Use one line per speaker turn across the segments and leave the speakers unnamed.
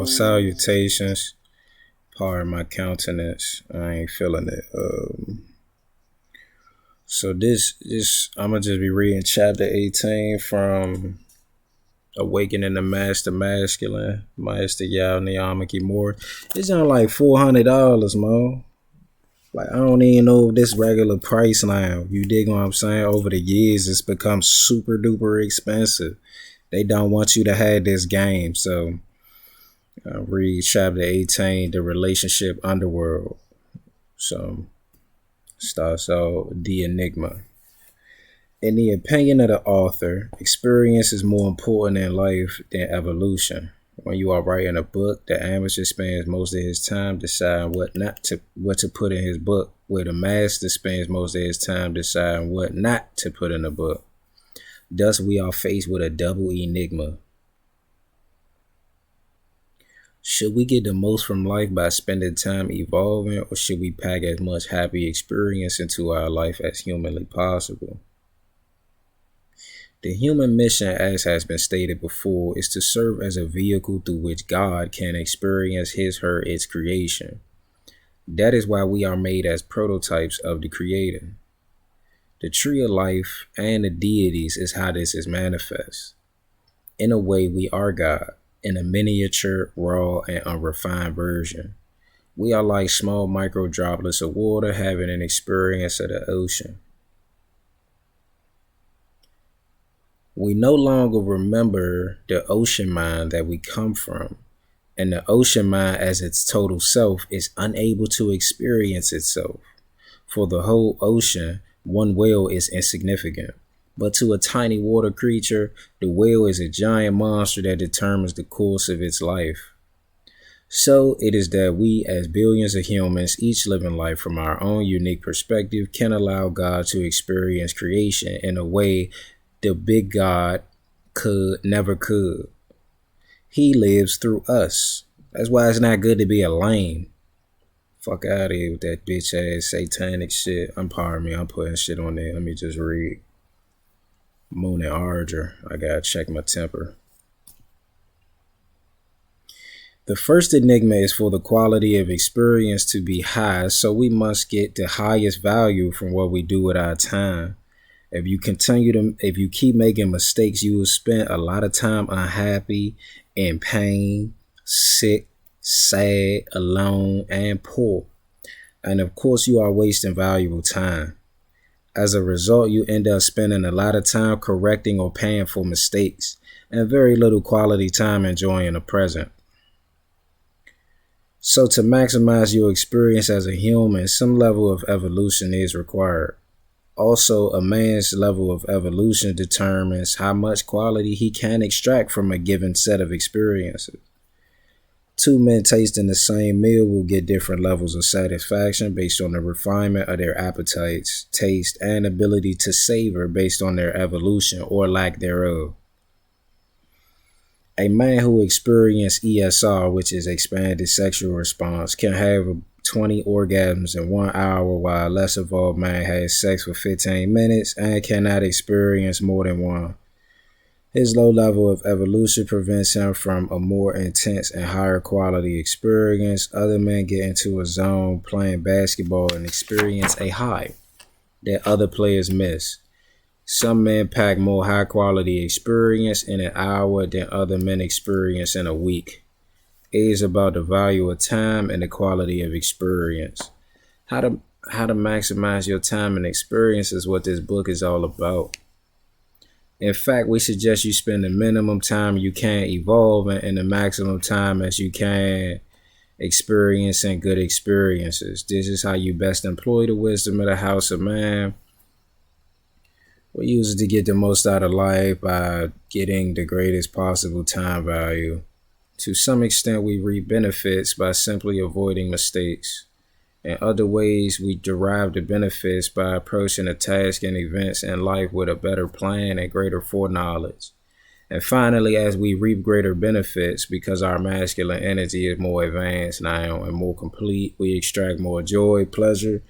Salutations. Pardon my countenance. I ain't feeling it. So this I'm gonna just be reading chapter 18 from Awakening the Master Masculine, Master Nyamekye more. It's on like $400, mo. Like, I don't even know if this regular price now. You dig what I'm saying? Over the years, it's become super duper expensive. They don't want you to have this game. So read chapter 18, the Relationship Underworld. So starts out the Enigma. In the opinion of the author, experience is more important in life than evolution. When you are writing a book, the amateur spends most of his time deciding what to put in his book, where the master spends most of his time deciding what not to put in the book. Thus, we are faced with a double enigma. Should we get the most from life by spending time evolving, or should we pack as much happy experience into our life as humanly possible? The human mission, as has been stated before, is to serve as a vehicle through which God can experience its creation. That is why we are made as prototypes of the Creator. The tree of life and the deities is how this is manifest. In a way, we are God, in a miniature, raw, and unrefined version. We are like small micro droplets of water having an experience of the ocean. We no longer remember the ocean mind that we come from, and the ocean mind as its total self is unable to experience itself. For the whole ocean, one whale is insignificant, but to a tiny water creature, the whale is a giant monster that determines the course of its life. So it is that we, as billions of humans, each living life from our own unique perspective, can allow God to experience creation in a way the big God never could. He lives through us. That's why it's not good to be a lame. Fuck out of here with that bitch ass satanic shit. Pardon me, I'm putting shit on there. Let me just read. Moon and Ardra. I gotta check my temper. The first enigma is for the quality of experience to be high, so we must get the highest value from what we do with our time. If you keep making mistakes, you will spend a lot of time unhappy, in pain, sick, sad, alone, and poor. And of course, you are wasting valuable time. As a result, you end up spending a lot of time correcting or paying for mistakes, and very little quality time enjoying the present. So to maximize your experience as a human, some level of evolution is required. Also, a man's level of evolution determines how much quality he can extract from a given set of experiences. Two men tasting the same meal will get different levels of satisfaction based on the refinement of their appetites, taste, and ability to savor based on their evolution or lack thereof. A man who experiences ESR, which is expanded sexual response, can have 20 orgasms in 1 hour, while a less evolved man has sex for 15 minutes and cannot experience more than one. His low level of evolution prevents him from a more intense and higher quality experience. Other men get into a zone playing basketball and experience a high that other players miss. Some men pack more high quality experience in an hour than other men experience in a week. It is about the value of time and the quality of experience. How to maximize your time and experience is what this book is all about. In fact, we suggest you spend the minimum time you can evolving and the maximum time as you can experiencing good experiences. This is how you best employ the wisdom of the house of man. We use it to get the most out of life by getting the greatest possible time value. To some extent, we reap benefits by simply avoiding mistakes. In other ways, we derive the benefits by approaching a task and events in life with a better plan and greater foreknowledge. And finally, as we reap greater benefits, because our masculine energy is more advanced now and more complete, we extract more joy, pleasure,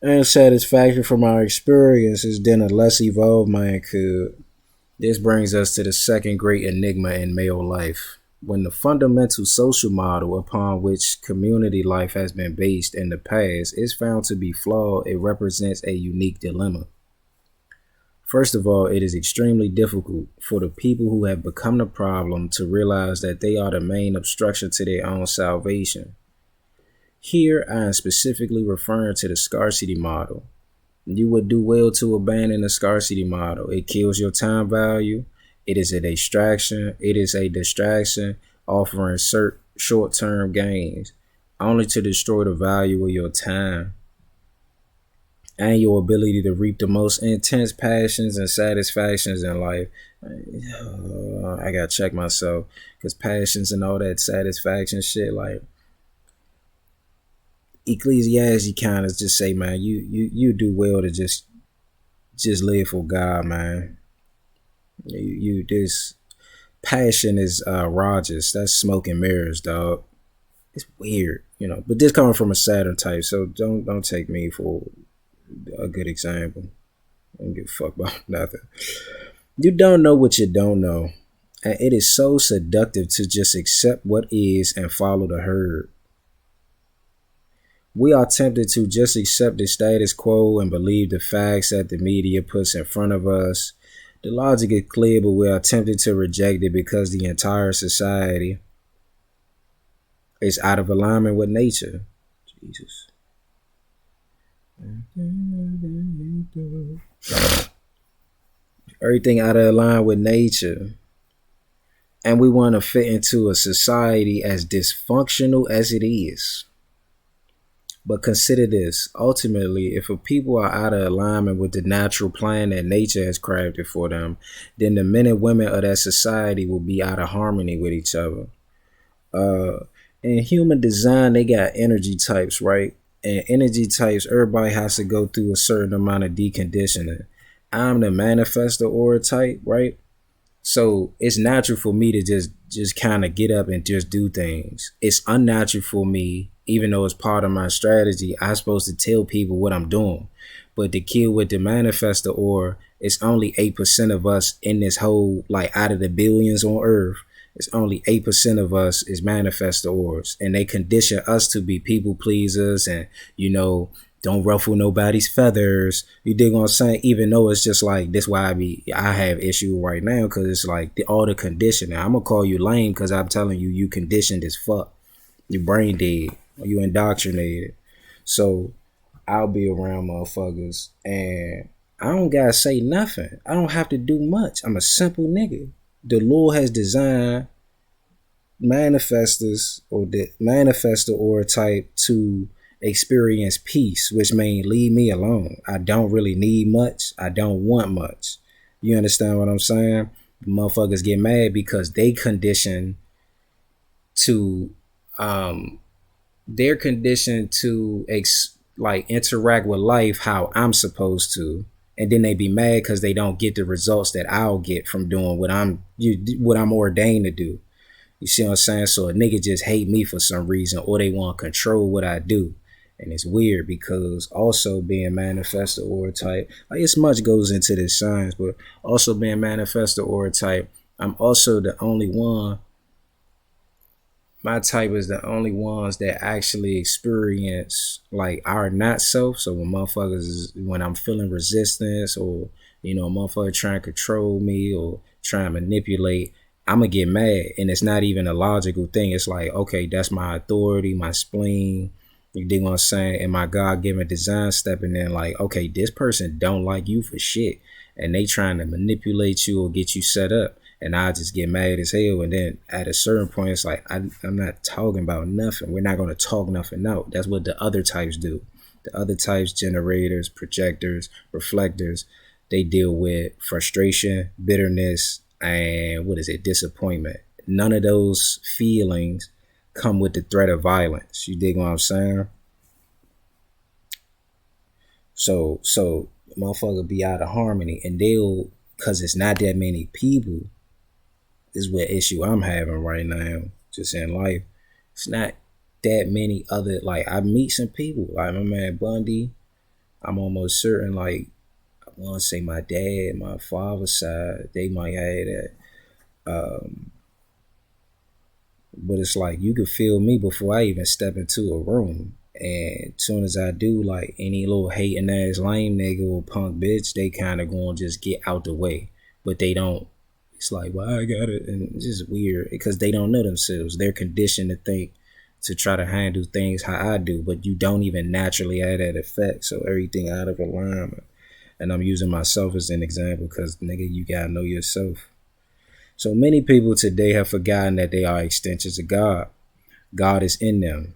and satisfaction from our experiences than a less evolved man could. This brings us to the second great enigma in male life, When the fundamental social model upon which community life has been based in the past is found to be flawed, it represents a unique dilemma. First of all, it is extremely difficult for the people who have become the problem to realize that they are the main obstruction to their own salvation. Here, I am specifically referring to the scarcity model. You would do well to abandon the scarcity model. It kills your time value. It is a distraction. It is a distraction offering short-term gains, only to destroy the value of your time and your ability to reap the most intense passions and satisfactions in life. I gotta check myself, because passions and all that satisfaction shit, like Ecclesiastes kind of just say, man, you do well to just live for God, man. This passion is Rogers. That's smoke and mirrors, dog. It's weird, But this coming from a Saturn type, so don't take me for a good example. I don't give a fuck about nothing. You don't know what you don't know, and it is so seductive to just accept what is and follow the herd. We are tempted to just accept the status quo and believe the facts that the media puts in front of us. The logic is clear, but we are tempted to reject it because the entire society is out of alignment with nature. Jesus. Everything out of alignment with nature. And we want to fit into a society as dysfunctional as it is. But consider this, ultimately, if a people are out of alignment with the natural plan that nature has crafted for them, then the men and women of that society will be out of harmony with each other. In human design, they got energy types, right? And energy types, everybody has to go through a certain amount of deconditioning. I'm the manifestor aura type, right? So it's natural for me to just kind of get up and just do things. It's unnatural for me, even though it's part of my strategy. I'm supposed to tell people what I'm doing. But the kid with the manifestor aura, it's only 8% of us in this whole, like out of the billions on earth, it's only 8% of us is manifestor auras. And they condition us to be people pleasers and, don't ruffle nobody's feathers. You dig what I'm saying? Even though it's just like, this why I have issue right now, because it's like all the conditioning. I'm gonna call you lame because I'm telling you conditioned as fuck. You brain dead. You indoctrinated. So I'll be around motherfuckers and I don't gotta say nothing. I don't have to do much. I'm a simple nigga. The Lord has designed manifestors or the manifestor aura type to experience peace, which means leave me alone. I don't really need much. I don't want much. You understand what I'm saying? Motherfuckers get mad because they condition to they're conditioned to interact with life how I'm supposed to, and then they be mad because they don't get the results that I'll get from doing what I'm ordained to do. You see what I'm saying? So a nigga just hate me for some reason, or they want to control what I do. And it's weird because also being manifestor aura type, like it's much goes into this science, but also being manifestor aura type, I'm also the only one. My type is the only ones that actually experience like our not self. So when I'm feeling resistance or, motherfucker trying to control me or trying to manipulate, I'm gonna get mad. And it's not even a logical thing. It's like, okay, that's my authority, my spleen. You dig what I'm saying? And my God-given design stepping in like, okay, this person don't like you for shit. And they trying to manipulate you or get you set up. And I just get mad as hell. And then at a certain point, it's like, I'm not talking about nothing. We're not going to talk nothing out. That's what the other types do. The other types, generators, projectors, reflectors, they deal with frustration, bitterness, and disappointment. None of those feelings come with the threat of violence. You dig what I'm saying? So motherfucker be out of harmony, and cause it's not that many people, is what issue I'm having right now, just in life. It's not that many other, like I meet some people, like my man Bundy, I'm almost certain, like I want to say my dad, my father's side, they might have that. But it's like you could feel me before I even step into a room. And as soon as I do, like any little hating ass lame nigga or punk bitch, they kind of gonna just get out the way. But they don't. It's like, well, I got it. And it's just weird because they don't know themselves. They're conditioned to think, to try to handle things how I do, but you don't even naturally have that effect. So everything out of alignment. And I'm using myself as an example because, nigga, you gotta know yourself. So many people today have forgotten that they are extensions of God. God is in them.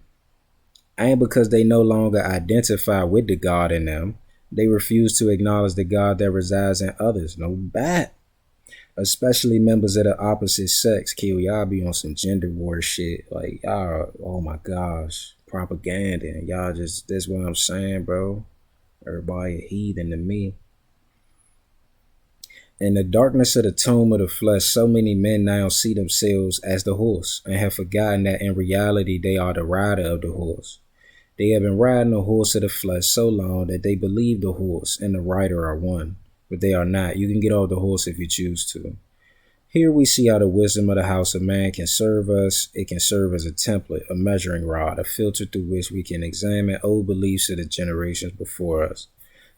And because they no longer identify with the God in them, they refuse to acknowledge the God that resides in others. No bat. Especially members of the opposite sex. Kill, y'all be on some gender war shit. Like, y'all, oh my gosh, propaganda. And y'all just, that's what I'm saying, bro. Everybody a heathen to me. In the darkness of the tomb of the flesh, so many men now see themselves as the horse and have forgotten that in reality they are the rider of the horse. They have been riding the horse of the flesh so long that they believe the horse and the rider are one, but they are not. You can get off the horse if you choose to. Here we see how the wisdom of the house of man can serve us. It can serve as a template, a measuring rod, a filter through which we can examine old beliefs of the generations before us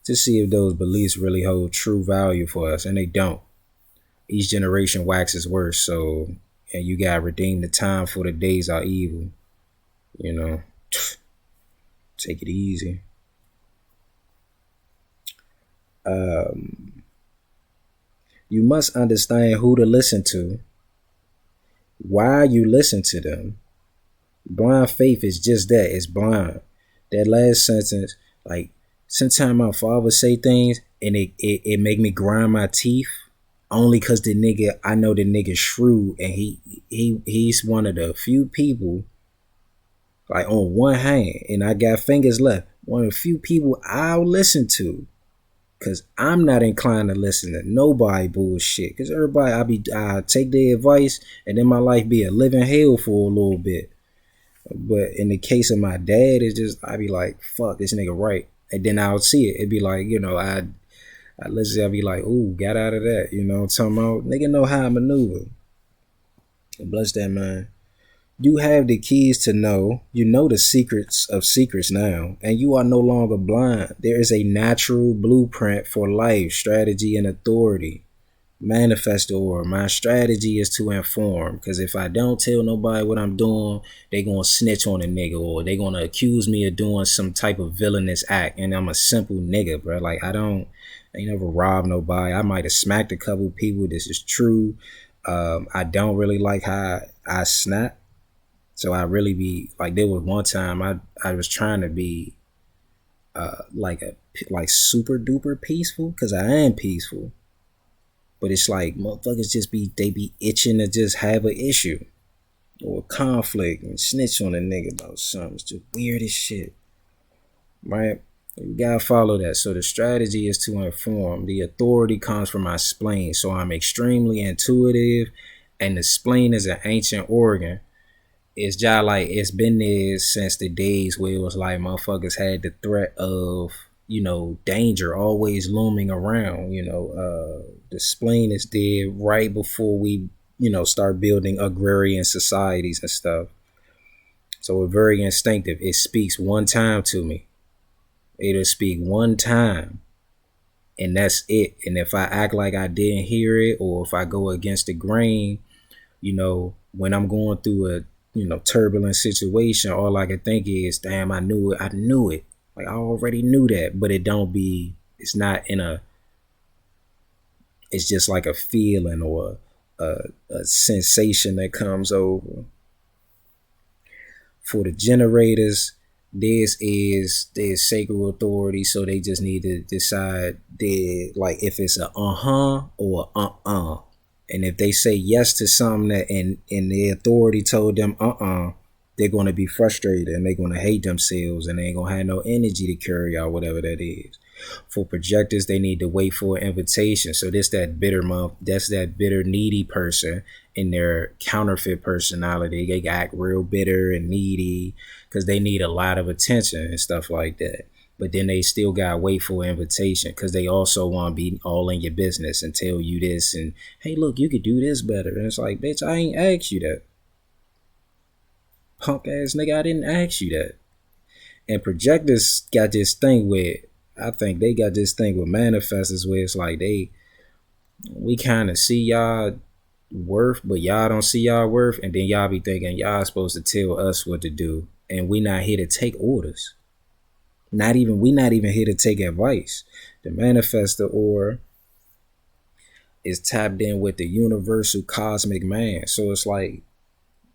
to see if those beliefs really hold true value for us, and they don't. Each generation waxes worse, so, and you gotta redeem the time for the days are evil. You know, take it easy. You must understand who to listen to, why you listen to them. Blind faith is just that, it's blind. That last sentence, like, sometimes my father say things and it make me grind my teeth only because the nigga, I know the nigga shrewd and he's one of the few people, like on one hand, and I got fingers left, one of the few people I'll listen to because I'm not inclined to listen to nobody bullshit because everybody, I take their advice and then my life be a living hell for a little bit. But in the case of my dad, it's just, I be like, fuck, this nigga right. And then I would see it. It'd be like, you know, I listen, I'd be like, ooh, got out of that. You know what I'm talking about? Nigga know how I maneuver. Bless that, man. You have the keys to know. You know the secrets of secrets now. And you are no longer blind. There is a natural blueprint for life, strategy, and authority. Manifesto, or my strategy is to inform, because if I don't tell nobody what I'm doing, they gonna snitch on a nigga, or they gonna accuse me of doing some type of villainous act, and I'm a simple nigga, bro. Like, I ain't never robbed nobody. I might have smacked a couple people, this is true. I don't really like how I snap, so I really be like, there was one time I was trying to be like super duper peaceful, because I am peaceful. But it's like motherfuckers they be itching to just have an issue or a conflict and snitch on a nigga about something. It's just weird as shit, right? You gotta follow that. So the strategy is to inform. The authority comes from my spleen. So I'm extremely intuitive, and the spleen is an ancient organ. It's just like, it's been there since the days where it was like motherfuckers had the threat of, you know, danger always looming around. You know, the spleen is there right before we, you know, start building agrarian societies and stuff. So it's very instinctive. It speaks one time to me. It'll speak one time, and that's it. And if I act like I didn't hear it, or if I go against the grain, you know, when I'm going through a, you know, turbulent situation, all I can think is, damn, I knew it. Like, I already knew that, but it's not in a, it's just like a feeling or a sensation that comes over. For the generators, there's sacred authority, so they just need to decide, like, if it's a or a and if they say yes to something that and the authority told them they're going to be frustrated and they're going to hate themselves and they ain't going to have no energy to carry out whatever that is. For projectors, they need to wait for an invitation. So that's that bitter needy person in their counterfeit personality. They act real bitter and needy because they need a lot of attention and stuff like that. But then they still got to wait for an invitation because they also want to be all in your business and tell you this and, hey, look, you could do this better. And it's like, bitch, I ain't asked you that. Punk ass nigga, I didn't ask you that. And projectors got this thing with, I think they got this thing with manifestors where it's like we kind of see y'all worth, but y'all don't see y'all worth, and then y'all be thinking y'all supposed to tell us what to do, and we not here to take orders. We not even here to take advice. The manifestor or is tapped in with the universal cosmic man. So it's like,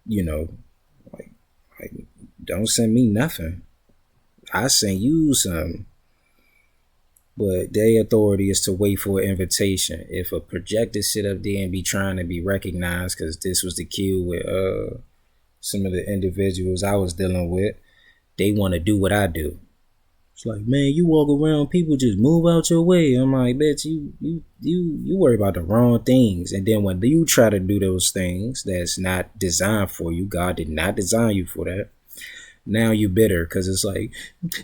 you know, like don't send me nothing. I send you some. But their authority is to wait for an invitation. If a projector sit up there and be trying to be recognized, because this was the cue with some of the individuals I was dealing with, they want to do what I do. It's like, man, you walk around, people just move out your way. I'm like, bitch, you worry about the wrong things. And then when you try to do those things that's not designed for you, God did not design you for that. Now you bitter because it's like,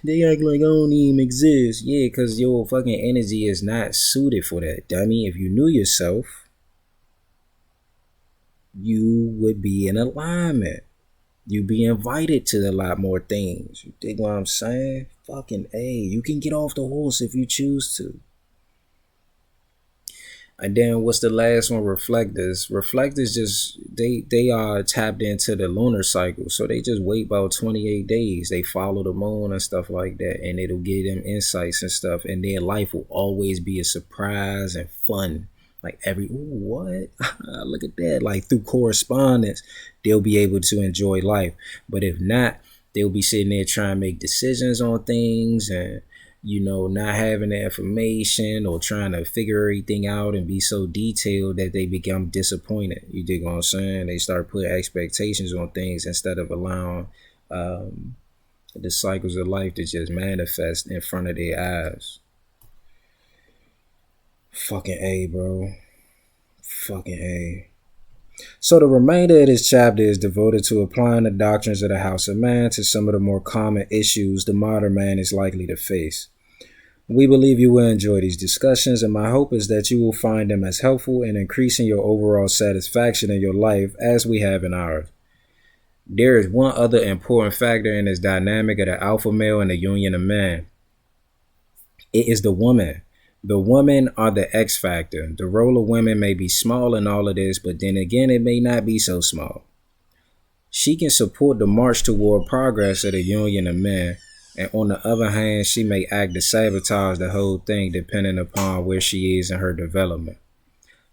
they act like I don't even exist. Yeah, because your fucking energy is not suited for that, dummy. If you knew yourself, you would be in alignment. You'd be invited to a lot more things. You dig what I'm saying? Fucking A. You can get off the horse if you choose to. And then what's the last one? Reflectors. Reflectors just, they are tapped into the lunar cycle. So they just wait about 28 days. They follow the moon and stuff like that. And it'll give them insights and stuff. And their life will always be a surprise and fun. Like ooh, what? Look at that. Like through correspondence, they'll be able to enjoy life. But if not, they'll be sitting there trying to make decisions on things and, you know, not having the information or trying to figure everything out and be so detailed that they become disappointed. You dig what I'm saying? They start putting expectations on things instead of allowing the cycles of life to just manifest in front of their eyes. Fucking A, bro. Fucking A. So the remainder of this chapter is devoted to applying the doctrines of the House of Man to some of the more common issues the modern man is likely to face. We believe you will enjoy these discussions, and my hope is that you will find them as helpful in increasing your overall satisfaction in your life as we have in ours. There is one other important factor in this dynamic of the alpha male and the union of man. It is the woman. The women are the X factor. The role of women may be small in all of this, but then again, it may not be so small. She can support the march toward progress of the union of men, and on the other hand, she may act to sabotage the whole thing depending upon where she is in her development.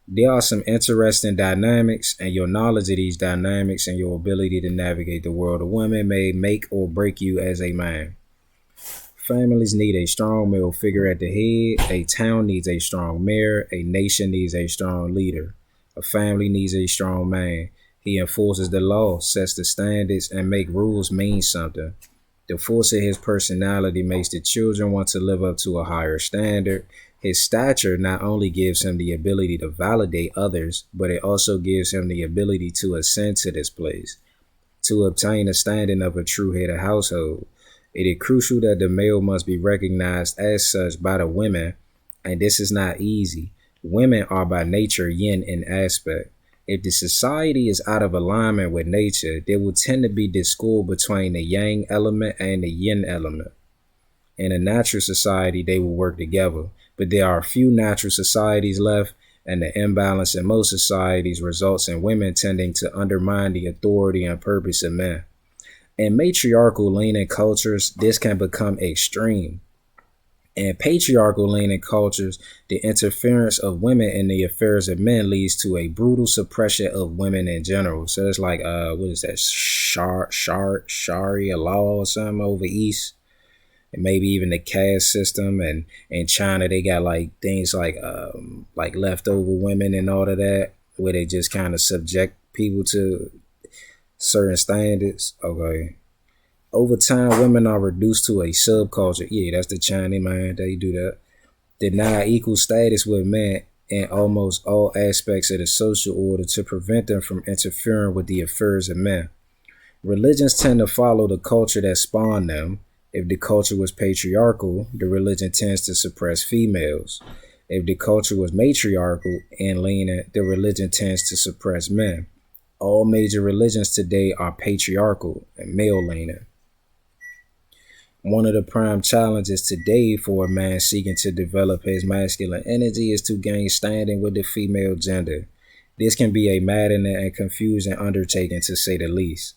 There are some interesting dynamics, and your knowledge of these dynamics and your ability to navigate the world of women may make or break you as a man. Families need a strong male figure at the head. A town needs a strong mayor. A nation needs a strong leader. A family needs a strong man. He enforces the law, sets the standards, and make rules mean something. The force of his personality makes the children want to live up to a higher standard. His stature not only gives him the ability to validate others, but it also gives him the ability to ascend to this place, to obtain a standing of a true head of household. It is crucial that the male must be recognized as such by the women, and this is not easy. Women are by nature yin in aspect. If the society is out of alignment with nature, there will tend to be discord between the yang element and the yin element. In a natural society, they will work together, but there are few natural societies left, and the imbalance in most societies results in women tending to undermine the authority and purpose of men. In matriarchal leaning cultures, this can become extreme. In patriarchal leaning cultures, the interference of women in the affairs of men leads to a brutal suppression of women in general. So it's like, what is that? Sharia law or something over east. And maybe even the caste system. And in China, they got like things like leftover women and all of that, where they just kind of subject people to certain standards. Okay. Over time, women are reduced to a subculture. Yeah, that's the Chinese, man. They do that. Deny equal status with men in almost all aspects of the social order to prevent them from interfering with the affairs of men. Religions tend to follow the culture that spawned them. If the culture was patriarchal, the religion tends to suppress females. If the culture was matriarchal and leaning, the religion tends to suppress men. All major religions today are patriarchal and male-leaning. One of the prime challenges today for a man seeking to develop his masculine energy is to gain standing with the female gender. This can be a maddening and confusing undertaking, to say the least.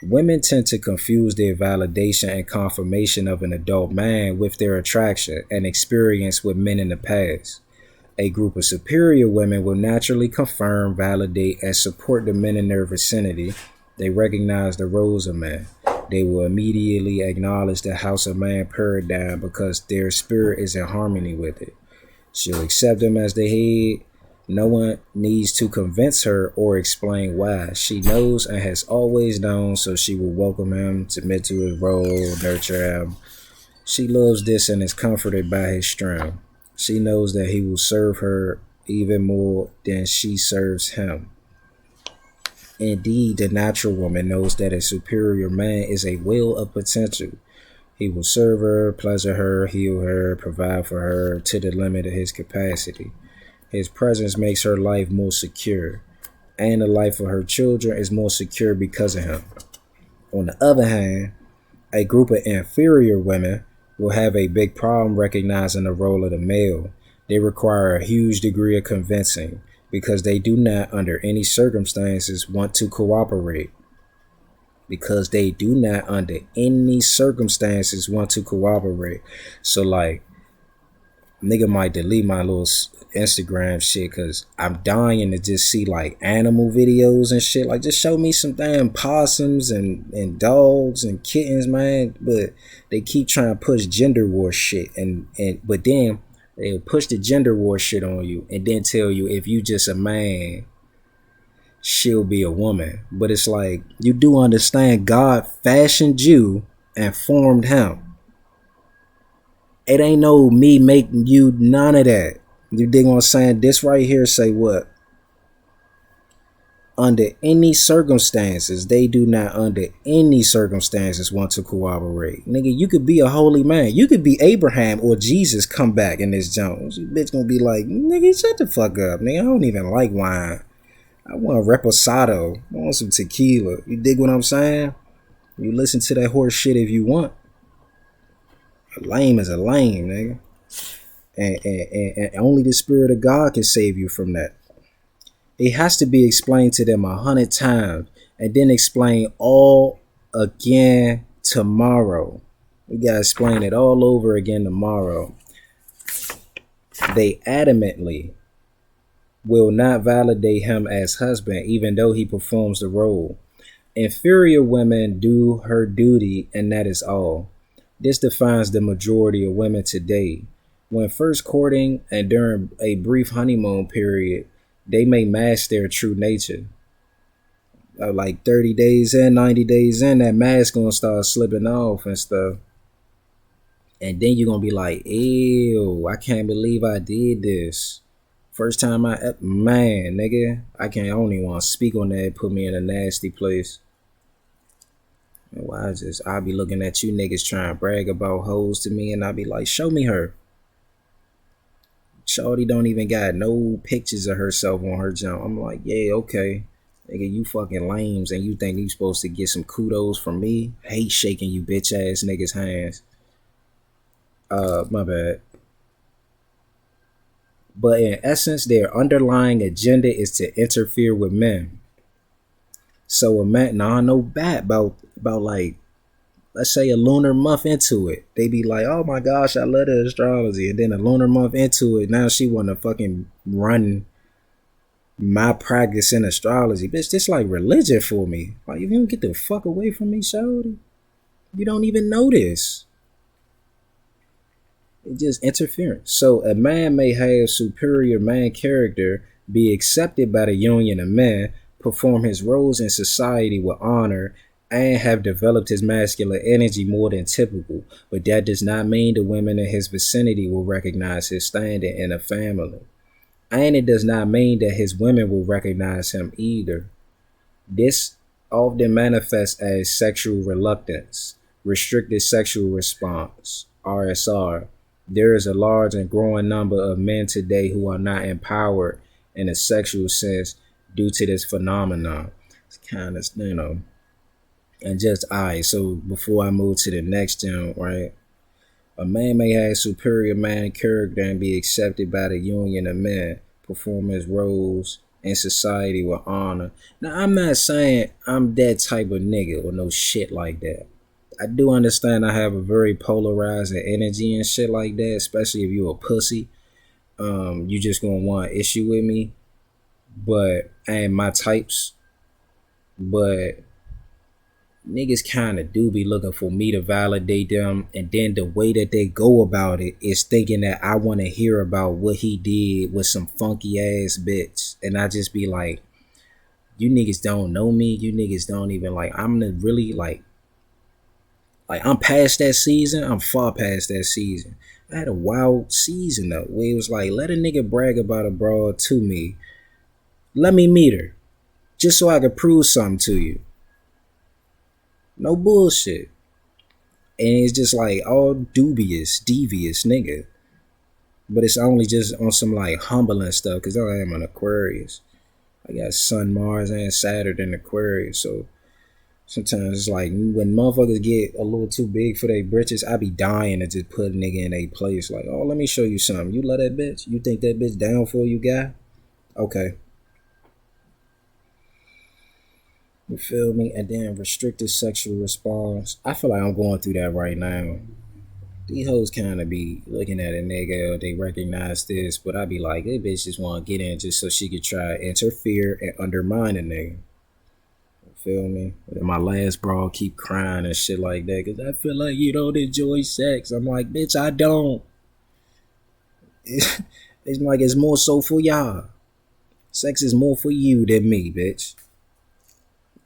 Women tend to confuse their validation and confirmation of an adult man with their attraction and experience with men in the past. A group of superior women will naturally confirm, validate, and support the men in their vicinity. They recognize the roles of men. They will immediately acknowledge the house of man paradigm because their spirit is in harmony with it. She'll accept him as the head. No one needs to convince her or explain why. She knows and has always known, so she will welcome him, submit to his role, nurture him. She loves this and is comforted by his strength. She knows that he will serve her even more than she serves him. Indeed, the natural woman knows that a superior man is a well of potential. He will serve her, pleasure her, heal her, provide for her to the limit of his capacity. His presence makes her life more secure, and the life of her children is more secure because of him. On the other hand, a group of inferior women will have a big problem recognizing the role of the male. They require a huge degree of convincing because they do not, under any circumstances, want to cooperate. So, like, nigga might delete my little Instagram shit because I'm dying to just see like animal videos and shit. Like, just show me some damn possums and dogs and kittens, man. But they keep trying to push gender war shit, but then they'll push the gender war shit on you and then tell you if you just a man, she'll be a woman. But it's like, you do understand God fashioned you and formed him. It ain't no me making you, none of that. You dig what I'm saying? This right here say what? Under any circumstances, they do not under any circumstances want to cooperate. Nigga, you could be a holy man. You could be Abraham or Jesus come back in this Jones. You bitch gonna be like, nigga, shut the fuck up, nigga. I don't even like wine. I want reposado. I want some tequila. You dig what I'm saying? You listen to that horse shit if you want. A lame is a lame, nigga. And only the Spirit of God can save you from that. It has to be explained to them 100 times and then explain all again tomorrow. We gotta explain it all over again tomorrow. They adamantly will not validate him as husband even though he performs the role. Inferior women do her duty and that is all. This defines the majority of women today. When first courting and during a brief honeymoon period, they may mask their true nature. Like 30 days in, 90 days in, that mask gonna start slipping off and stuff. And then you're gonna be like, ew, I can't believe I did this. First time man, nigga, I don't even want to speak on that. It put me in a nasty place. Why I'll be looking at you niggas trying to brag about hoes to me and I'll be like, show me her. Shorty don't even got no pictures of herself on her jump. I'm like, yeah, okay. Nigga, you fucking lames and you think you supposed to get some kudos from me? Hate shaking you bitch ass niggas' hands. My bad. But in essence, their underlying agenda is to interfere with men. So a man, now I know bad about like, let's say a lunar month into it, they be like, oh my gosh, I love the astrology. And then a lunar month into it, now she want to fucking run my practice in astrology. Bitch, this like religion for me. Like, if you don't get the fuck away from me, shorty, you don't even know this. It's just interference. So a man may have superior man character, be accepted by the union of men, perform his roles in society with honor, and have developed his masculine energy more than typical. But that does not mean the women in his vicinity will recognize his standing in a family. And it does not mean that his women will recognize him either. This often manifests as sexual reluctance, restricted sexual response, RSR. There is a large and growing number of men today who are not empowered in a sexual sense due to this phenomenon. It's kind of, and just, all right, so before I move to the next gem, right? A man may have superior man character and be accepted by the union of men, perform his roles in society with honor. Now, I'm not saying I'm that type of nigga or no shit like that. I do understand I have a very polarizing energy and shit like that, especially if you a pussy. You just gonna want issue with me, but and my types. But niggas kind of do be looking for me to validate them, and then the way that they go about it is thinking that I want to hear about what he did with some funky ass bitch, and I just be like, you niggas don't know me, you niggas don't even like, I'm the really like I'm past that season, I'm far past that season. I had a wild season though, where it was like, let a nigga brag about a broad to me, let me meet her, just so I could prove something to you. No bullshit. And it's just like all devious nigga. But it's only just on some like humbling stuff, because I am an Aquarius. I got Sun, Mars, and Saturn in Aquarius. So sometimes it's like when motherfuckers get a little too big for their britches, I be dying to just put a nigga in a place. Like, oh, let me show you something. You love that bitch? You think that bitch down for you, guy? Okay. You feel me? And then restricted sexual response. I feel like I'm going through that right now. These hoes kind of be looking at a nigga, they recognize this, but I be like, this bitch just want to get in just so she could try to interfere and undermine a nigga. You feel me? And my last bro keep crying and shit like that because I feel like you don't enjoy sex. I'm like, bitch, I don't. It's like it's more so for y'all. Sex is more for you than me, bitch.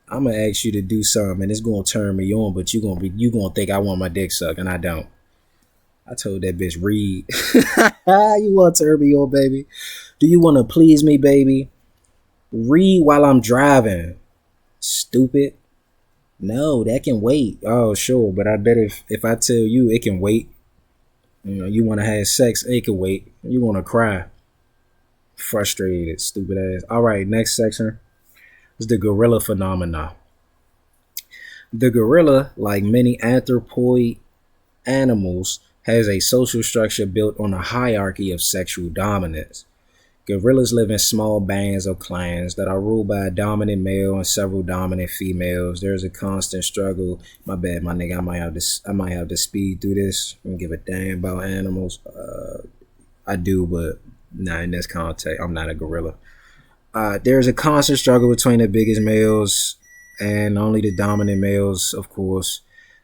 I'm gonna ask you to do something and it's gonna turn me on, but you gonna think I want my dick sucked and I don't. I told that bitch, read. You want to turn me on, baby? Do you want to please me, baby? Read while I'm driving. Stupid. No, that can wait. Oh, sure, but I bet if I tell you it can wait, you want to have sex, it can wait. You want to cry. Frustrated, stupid ass. All right, next section is the gorilla phenomena. The gorilla, like many anthropoid animals, has a social structure built on a hierarchy of sexual dominance. Gorillas live in small bands or clans that are ruled by a dominant male and several dominant females. There's a constant struggle. My bad, my nigga. I might have to speed through this. I don't give a damn about animals. I do, but not in this context. I'm not a gorilla. There's a constant struggle between the biggest males and only the dominant males, of course.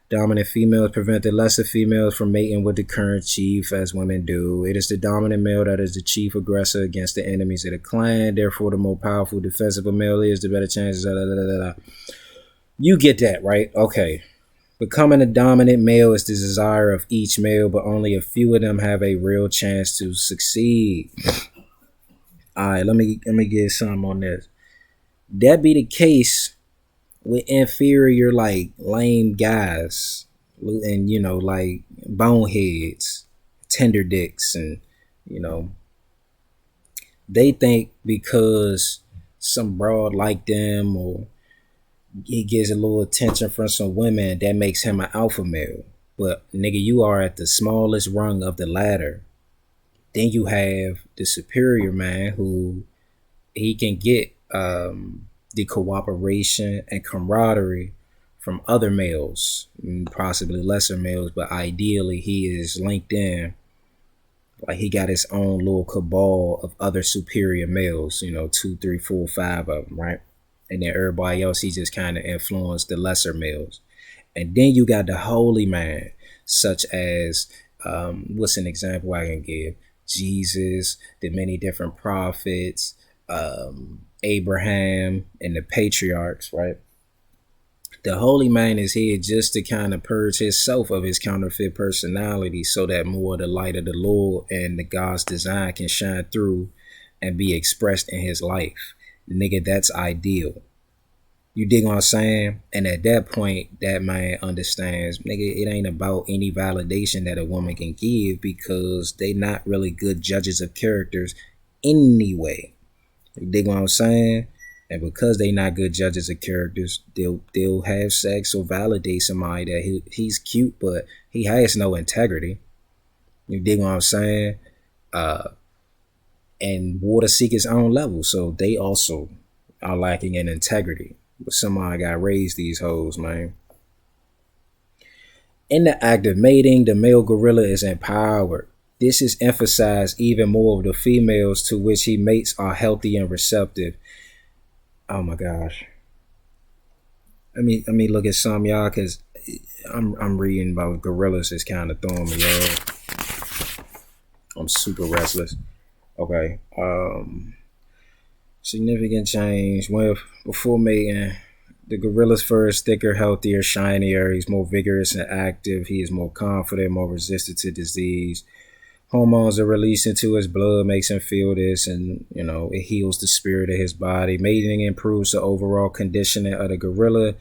Dominant females prevent the lesser females from mating with the current chief, as women do. It is the dominant male that is the chief aggressor against the enemies of the clan. Therefore, the more powerful, defensive a male is, the better chances. You get that, right? Okay. Becoming a dominant male is the desire of each male, but only a few of them have a real chance to succeed. All right, let me get something on this. That be the case with inferior, like lame guys, and like boneheads, tender dicks, and they think because some broad like them or he gets a little attention from some women that makes him an alpha male. But nigga, you are at the smallest rung of the ladder. Then you have the superior man who he can get the cooperation and camaraderie from other males, possibly lesser males, but ideally he is linked in. Like he got his own little cabal of other superior males, 2, 3, 4, 5 of them, right? And then everybody else, he just kind of influenced the lesser males. And then you got the holy man, such as, what's an example I can give? Jesus, the many different prophets, Abraham, and the patriarchs, right? The holy man is here just to kind of purge himself of his counterfeit personality so that more of the light of the Lord and the God's design can shine through and be expressed in his life. Nigga, that's ideal. You dig what I'm saying? And at that point, that man understands, nigga, it ain't about any validation that a woman can give because they not really good judges of characters anyway. You dig what I'm saying? And because they not good judges of characters, they'll have sex or validate somebody that he's cute, but he has no integrity. You dig what I'm saying? And water seek its own level, so they also are lacking in integrity. But somebody got raised these hoes, man. In the act of mating, the male gorilla is empowered. This is emphasized even more of the females to which he mates are healthy and receptive. Oh my gosh. Let me look at some, y'all, because I'm reading about gorillas. It's kind of throwing me off. I'm super restless. Okay. Significant change. Before mating, the gorilla's fur is thicker, healthier, shinier. He's more vigorous and active. He is more confident, more resistant to disease. Hormones are released into his blood, makes him feel this, and it heals the spirit of his body. Mating improves the overall conditioning of the gorilla,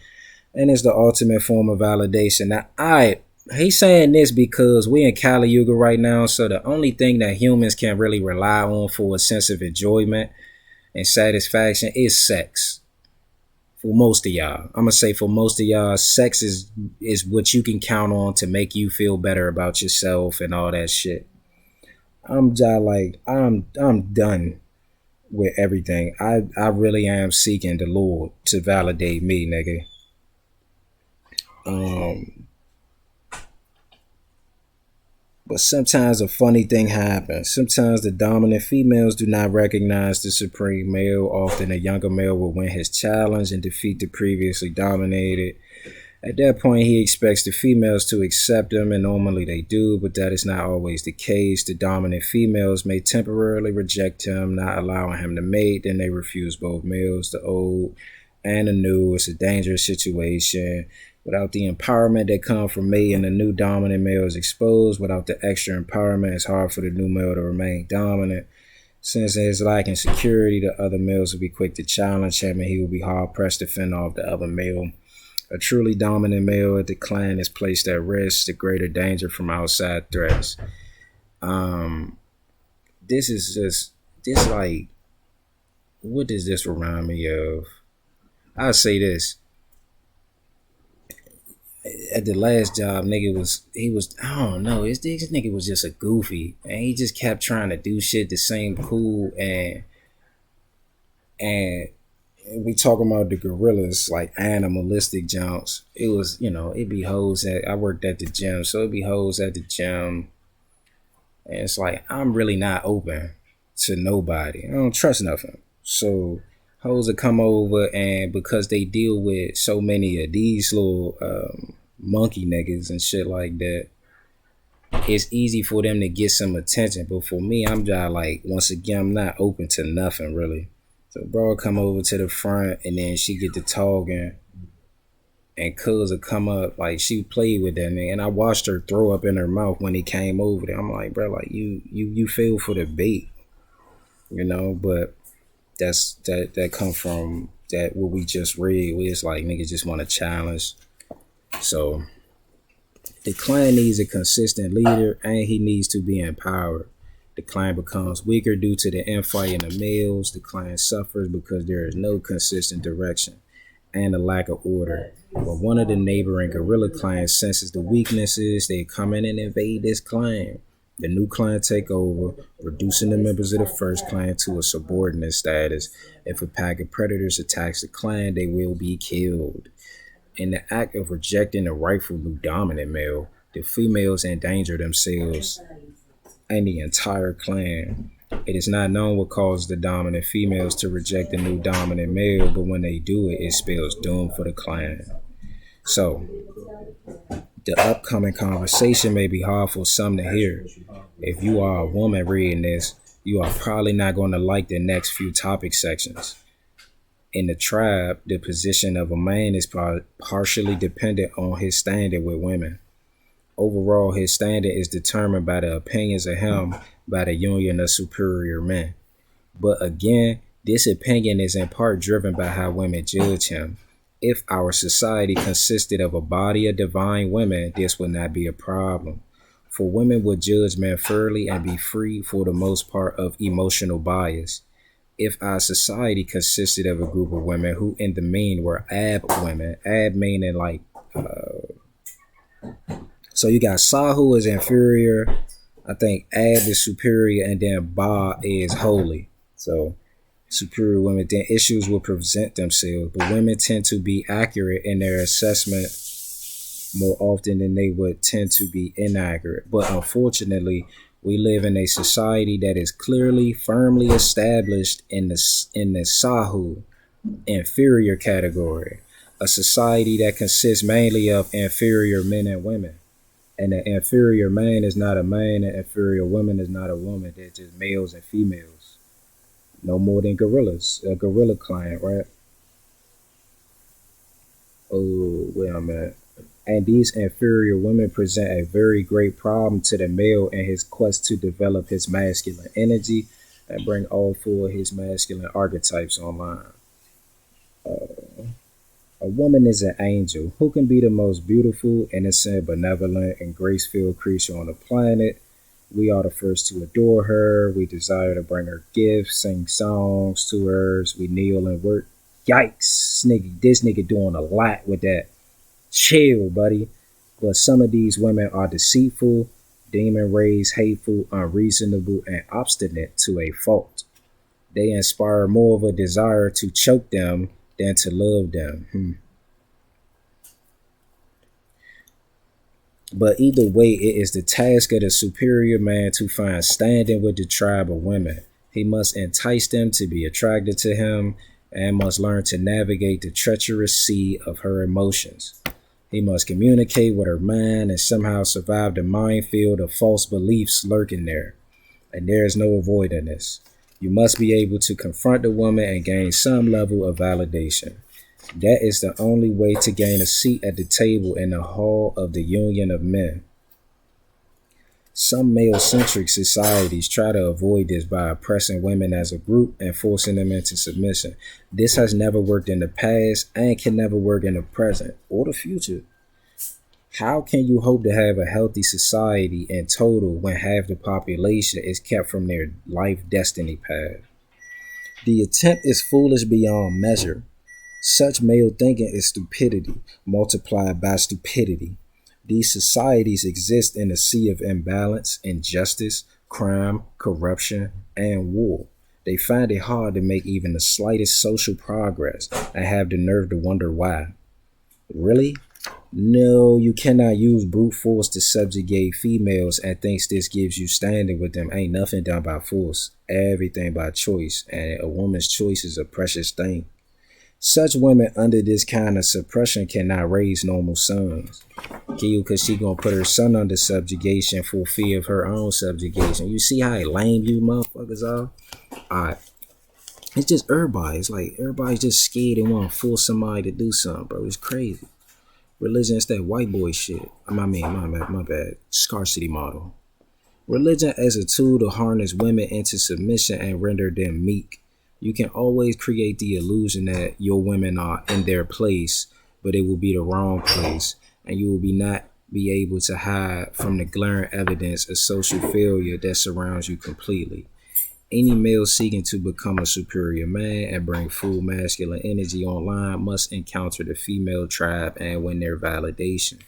and is the ultimate form of validation. Now, he's saying this because we in Kali Yuga right now, so the only thing that humans can really rely on for a sense of enjoyment and satisfaction is sex. For most of y'all, I'm gonna say for most of y'all, sex is what you can count on to make you feel better about yourself and all that shit. I'm done with everything. I really am seeking the Lord to validate me, nigga. But sometimes a funny thing happens. Sometimes the dominant females do not recognize the supreme male. Often a younger male will win his challenge and defeat the previously dominated. At that point, he expects the females to accept him, and normally they do, but that is not always the case. The dominant females may temporarily reject him, not allowing him to mate. Then they refuse both males, the old and the new. It's a dangerous situation. Without the empowerment that comes from mating, the new dominant male is exposed. Without the extra empowerment, it's hard for the new male to remain dominant. Since there is lacking security, the other males will be quick to challenge him, and he will be hard-pressed to fend off the other male. A truly dominant male at the clan is placed at risk, the greater danger from outside threats. This like, what does this remind me of? I'll say this. At the last job, I don't know, this nigga was just a goofy, and he just kept trying to do shit the same cool, and we talking about the gorillas, like animalistic jumps. It was, it be hoes I worked at the gym, so it be hoes at the gym. And it's like, I'm really not open to nobody. I don't trust nothing. So hoes will come over, and because they deal with so many of these little monkey niggas and shit like that, it's easy for them to get some attention. But for me, I'm just like, once again, I'm not open to nothing really. So bro come over to the front, and then she get to talking, and cuz will come up, like she played with that nigga, and I watched her throw up in her mouth when he came over there. I'm like, bro, like you fell for the bait, but that come from that what we just read, where it's like niggas just want to challenge. So the clan needs a consistent leader, and he needs to be empowered. The clan becomes weaker due to the infighting of males. The clan suffers because there is no consistent direction and a lack of order. When one of the neighboring gorilla clans senses the weaknesses, they come in and invade this clan. The new clan take over, reducing the members of the first clan to a subordinate status. If a pack of predators attacks the clan, they will be killed. In the act of rejecting the rightful new dominant male, the females endanger themselves and the entire clan. It is not known what caused the dominant females to reject the new dominant male, but when they do it, it spells doom for the clan. So, the upcoming conversation may be hard for some to hear. If you are a woman reading this, you are probably not going to like the next few topic sections. In the tribe, the position of a man is partially dependent on his standing with women. Overall, his standing is determined by the opinions of him by the union of superior men. But again, this opinion is in part driven by how women judge him. If our society consisted of a body of divine women, this would not be a problem. For women would judge men fairly and be free for the most part of emotional bias. if our society consisted of a group of women who in the main were ab women, ab meaning like, so you got Sahu is inferior, I think ab is superior, and then Ba is holy. So superior women, then issues will present themselves, but women tend to be accurate in their assessment more often than they would tend to be inaccurate. But unfortunately, we live in a society that is clearly, firmly established in the Sahu, inferior category, a society that consists mainly of inferior men and women. And an inferior man is not a man, an inferior woman is not a woman. They're just males and females. No more than gorillas, a gorilla client, right? Oh, wait a minute. And these inferior women present a very great problem to the male in his quest to develop his masculine energy and bring all four of his masculine archetypes online. A woman is an angel who can be the most beautiful, innocent, benevolent, and grace-filled creature on the planet. We are the first to adore her. We desire to bring her gifts, sing songs to her. We kneel and work. Yikes, this nigga doing a lot with that. Chill, buddy. But some of these women are deceitful, demon-raised, hateful, unreasonable, and obstinate to a fault. They inspire more of a desire to choke them than to love them. But either way, it is the task of the superior man to find standing with the tribe of women. He must entice them to be attracted to him and must learn to navigate the treacherous sea of her emotions. He must communicate with her mind and somehow survive the minefield of false beliefs lurking there. And there is no avoiding this. You must be able to confront the woman and gain some level of validation. That is the only way to gain a seat at the table in the hall of the union of men. Some male-centric societies try to avoid this by oppressing women as a group and forcing them into submission. This has never worked in the past and can never work in the present or the future. How can you hope to have a healthy society in total when half the population is kept from their life destiny path? The attempt is foolish beyond measure. Such male thinking is stupidity multiplied by stupidity. These societies exist in a sea of imbalance, injustice, crime, corruption, and war. They find it hard to make even the slightest social progress and have the nerve to wonder why. Really? No, you cannot use brute force to subjugate females and thinks this gives you standing with them. Ain't nothing done by force. Everything by choice. And a woman's choice is a precious thing. Such women under this kind of suppression cannot raise normal sons. Because she gonna put her son under subjugation for fear of her own subjugation. You see how lame you motherfuckers are? Alright. It's just everybody. It's like everybody's just scared and want to force somebody to do something, bro. It's crazy. Religion is that white boy shit. My bad. Scarcity model. Religion as a tool to harness women into submission and render them meek. You can always create the illusion that your women are in their place, but it will be the wrong place, and you will not be able to hide from the glaring evidence of social failure that surrounds you completely. Any male seeking to become a superior man and bring full masculine energy online must encounter the female tribe and win their validation.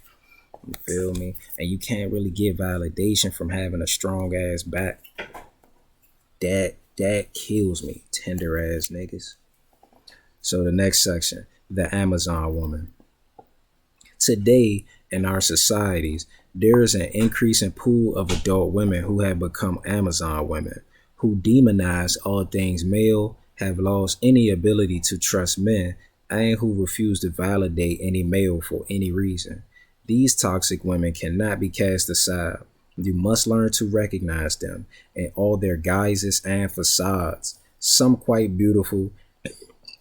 You feel me? And you can't really get validation from having a strong ass back. That kills me, tender ass niggas. So the next section, the Amazon woman. Today, in our societies, there is an increasing pool of adult women who have become Amazon women, who demonize all things male, have lost any ability to trust men, and who refuse to validate any male for any reason. These toxic women cannot be cast aside. You must learn to recognize them in all their guises and facades, some quite beautiful,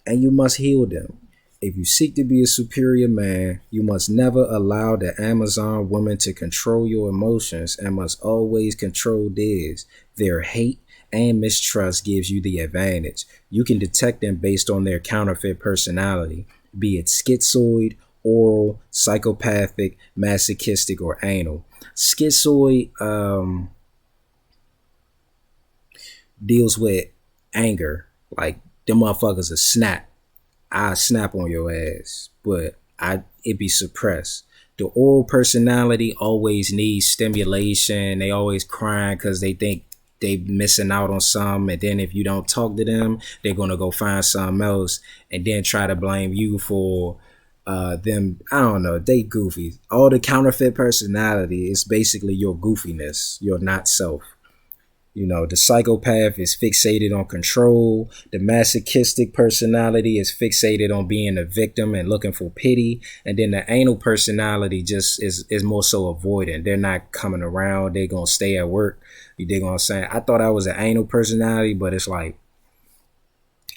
and you must heal them. If you seek to be a superior man, you must never allow the Amazon woman to control your emotions and must always control theirs. Their hate and mistrust gives you the advantage. You can detect them based on their counterfeit personality, be it schizoid, oral, psychopathic, masochistic, or anal. Schizoid deals with anger, Like, them motherfuckers a snap. I snap on your ass, but it be suppressed. The oral personality always needs stimulation. They always crying because they think they missing out on something, and then if you don't talk to them, they're gonna go find something else and then try to blame you for them. I don't know. They goofy. All the counterfeit personality is basically your goofiness, your not self. You know, the psychopath is fixated on control. The masochistic personality is fixated on being a victim and looking for pity. And then the anal personality just is more so avoidant. They're not coming around. They're going to stay at work. You dig what I'm saying? I thought I was an anal personality, but it's like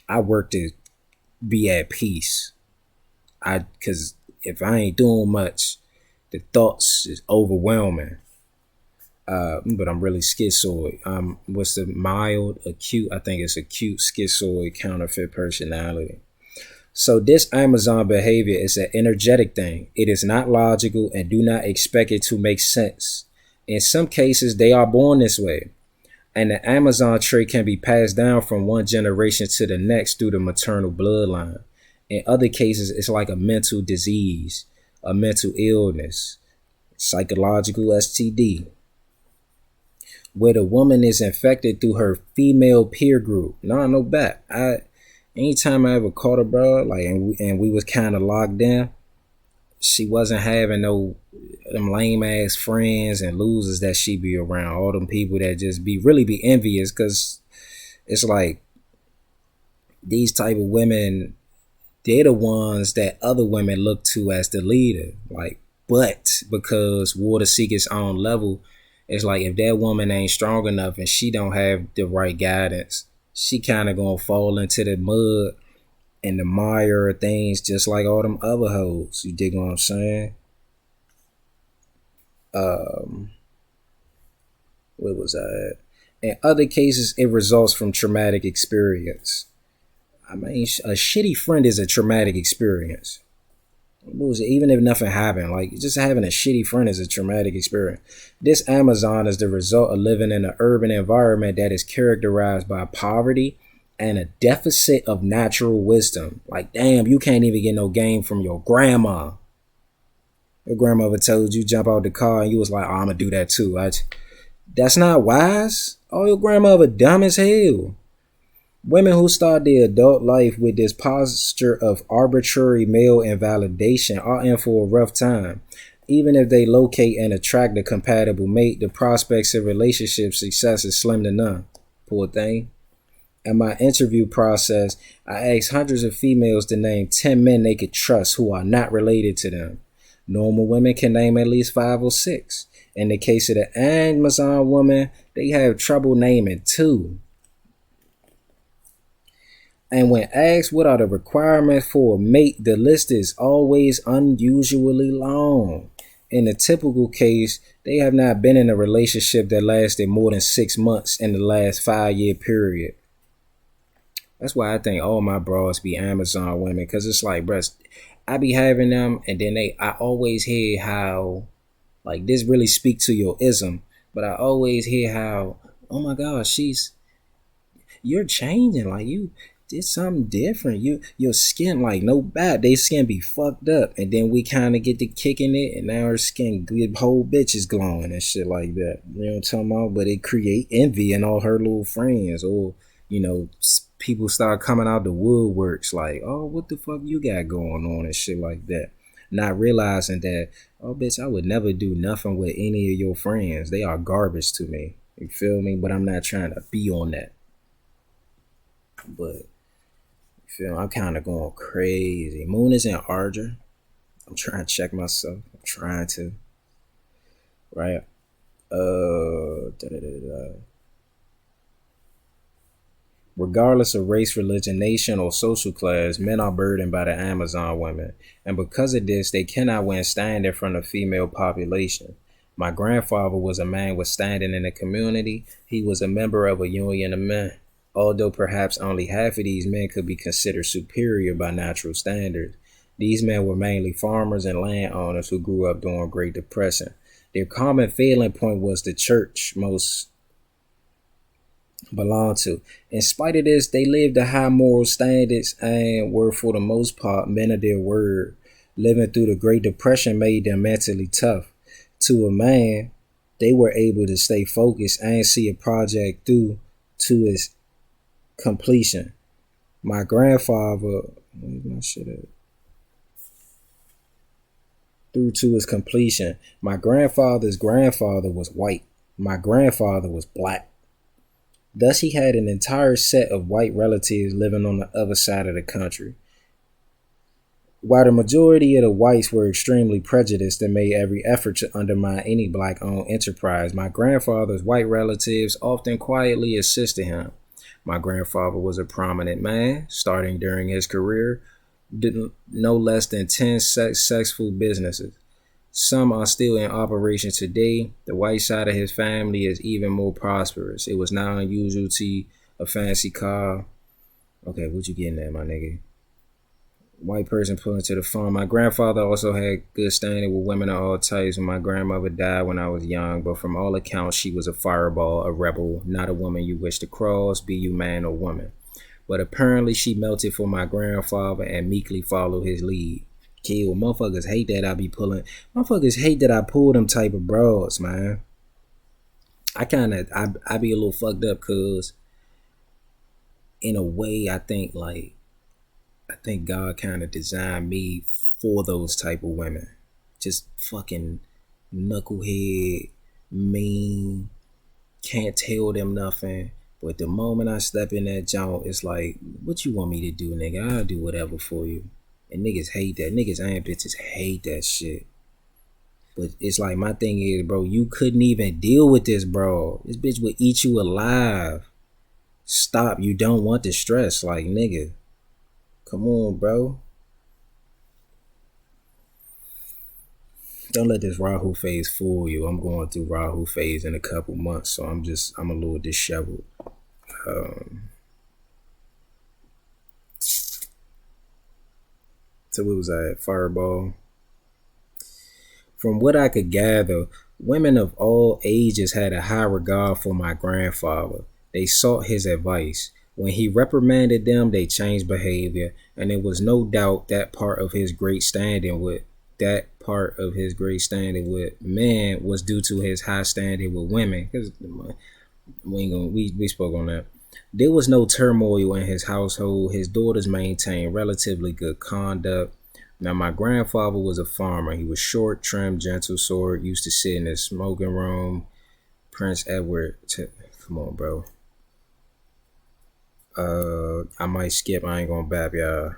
I work to be at peace. Because if I ain't doing much, the thoughts is overwhelming. But I'm really schizoid. What's the mild, acute? I think it's acute schizoid counterfeit personality. So this Amazon behavior is an energetic thing. It is not logical and do not expect it to make sense. In some cases, they are born this way. And the Amazon trait can be passed down from one generation to the next through the maternal bloodline. In other cases, it's like a mental disease, a mental illness, psychological STD, where the woman is infected through her female peer group. No bet. Anytime I ever caught her, bro, like, and we was kind of locked in, she wasn't having no them lame ass friends and losers that she be around. All them people that just really be envious, because it's like these type of women, they're the ones that other women look to as the leader. Like, but because water seek its own level, it's like if that woman ain't strong enough and she don't have the right guidance, she kind of gonna fall into the mud and the mire of things just like all them other hoes. You dig what I'm saying? Where was I at? In other cases, it results from traumatic experience. I mean, a shitty friend is a traumatic experience. Even if nothing happened, like just having a shitty friend is a traumatic experience. This Amazon is the result of living in an urban environment that is characterized by poverty and a deficit of natural wisdom. Like, damn, you can't even get no game from your grandma. Your grandmother told you jump out the car and you was like, oh, I'm gonna do that too. That's not wise. Oh, your grandmother dumb as hell. Women who start their adult life with this posture of arbitrary male invalidation are in for a rough time. Even if they locate and attract a compatible mate, the prospects of relationship success is slim to none. Poor thing. In my interview process, I asked hundreds of females to name 10 men they could trust who are not related to them. Normal women can name at least 5 or 6. In the case of the Amazon woman, they have trouble naming 2. And when asked what are the requirements for a mate, the list is always unusually long. In a typical case, they have not been in a relationship that lasted more than 6 months in the last 5-year period. That's why I think all my bras be Amazon women, because it's like, bruh, I be having them, and then I always hear how, like, this really speak to your ism, but I always hear how, oh my gosh, you're changing, like you did something different. Your skin, like, no bad, they skin be fucked up, and then we kind of get to kicking it, and now her skin, good whole bitch is glowing and shit like that. You know what I'm talking about? But it create envy in all her little friends, or you know, people start coming out the woodworks like, oh, what the fuck you got going on and shit like that. Not realizing that, oh, bitch, I would never do nothing with any of your friends. They are garbage to me. You feel me? But I'm not trying to be on that. But, you feel me? I'm kind of going crazy. Moon is in Ardra. I'm trying to check myself. I'm trying to. Right? Regardless of race, religion, nation, or social class, men are burdened by the Amazon women, and because of this, they cannot win standing from the female population. My grandfather was a man with standing in the community. He was a member of a union of men. Although perhaps only half of these men could be considered superior by natural standards, these men were mainly farmers and landowners who grew up during Great Depression. Their common failing point was the church. Most belonged to. In spite of this, they lived to high moral standards and were, for the most part, men of their word. Living through the Great Depression made them mentally tough. To a man, they were able to stay focused and see a project through to its completion. My grandfather, where's my shit at? Through to its completion. My grandfather's grandfather was white. My grandfather was black. Thus, he had an entire set of white relatives living on the other side of the country. While the majority of the whites were extremely prejudiced and made every effort to undermine any black-owned enterprise, my grandfather's white relatives often quietly assisted him. My grandfather was a prominent man, starting during his career, did no less than 10 successful businesses. Some are still in operation today. The white side of his family is even more prosperous. It was not unusual to see a fancy car. Okay, what you getting at, my nigga? White person pulling to the phone. My grandfather also had good standing with women of all types. When my grandmother died when I was young, but from all accounts, she was a fireball, a rebel, not a woman you wish to cross, be you man or woman. But apparently she melted for my grandfather and meekly followed his lead. Kill. Motherfuckers hate that I be pulling. Motherfuckers hate that I pull them type of broads, man. I be a little fucked up because in a way I think God kind of designed me for those type of women. Just fucking knucklehead, mean, can't tell them nothing. But the moment I step in that joint, it's like, what you want me to do, nigga? I'll do whatever for you. And niggas hate that. Niggas and bitches hate that shit. But it's like, my thing is, bro, you couldn't even deal with this, bro. This bitch would eat you alive. Stop. You don't want the stress. Like, nigga. Come on, bro. Don't let this Rahu phase fool you. I'm going through Rahu phase in a couple months, so I'm a little disheveled. So what was I at? Fireball. From what I could gather, women of all ages had a high regard for my grandfather. They sought his advice. When he reprimanded them, they changed behavior, and there was no doubt that part of his great standing with men was due to his high standing with women. Because we spoke on that. There was no turmoil in his household. His daughters maintained relatively good conduct. Now, my grandfather was a farmer. He was short, trim, gentle sort, used to sit in the smoking room. Prince Edward, come on, bro. I might skip. I ain't gonna bap y'all.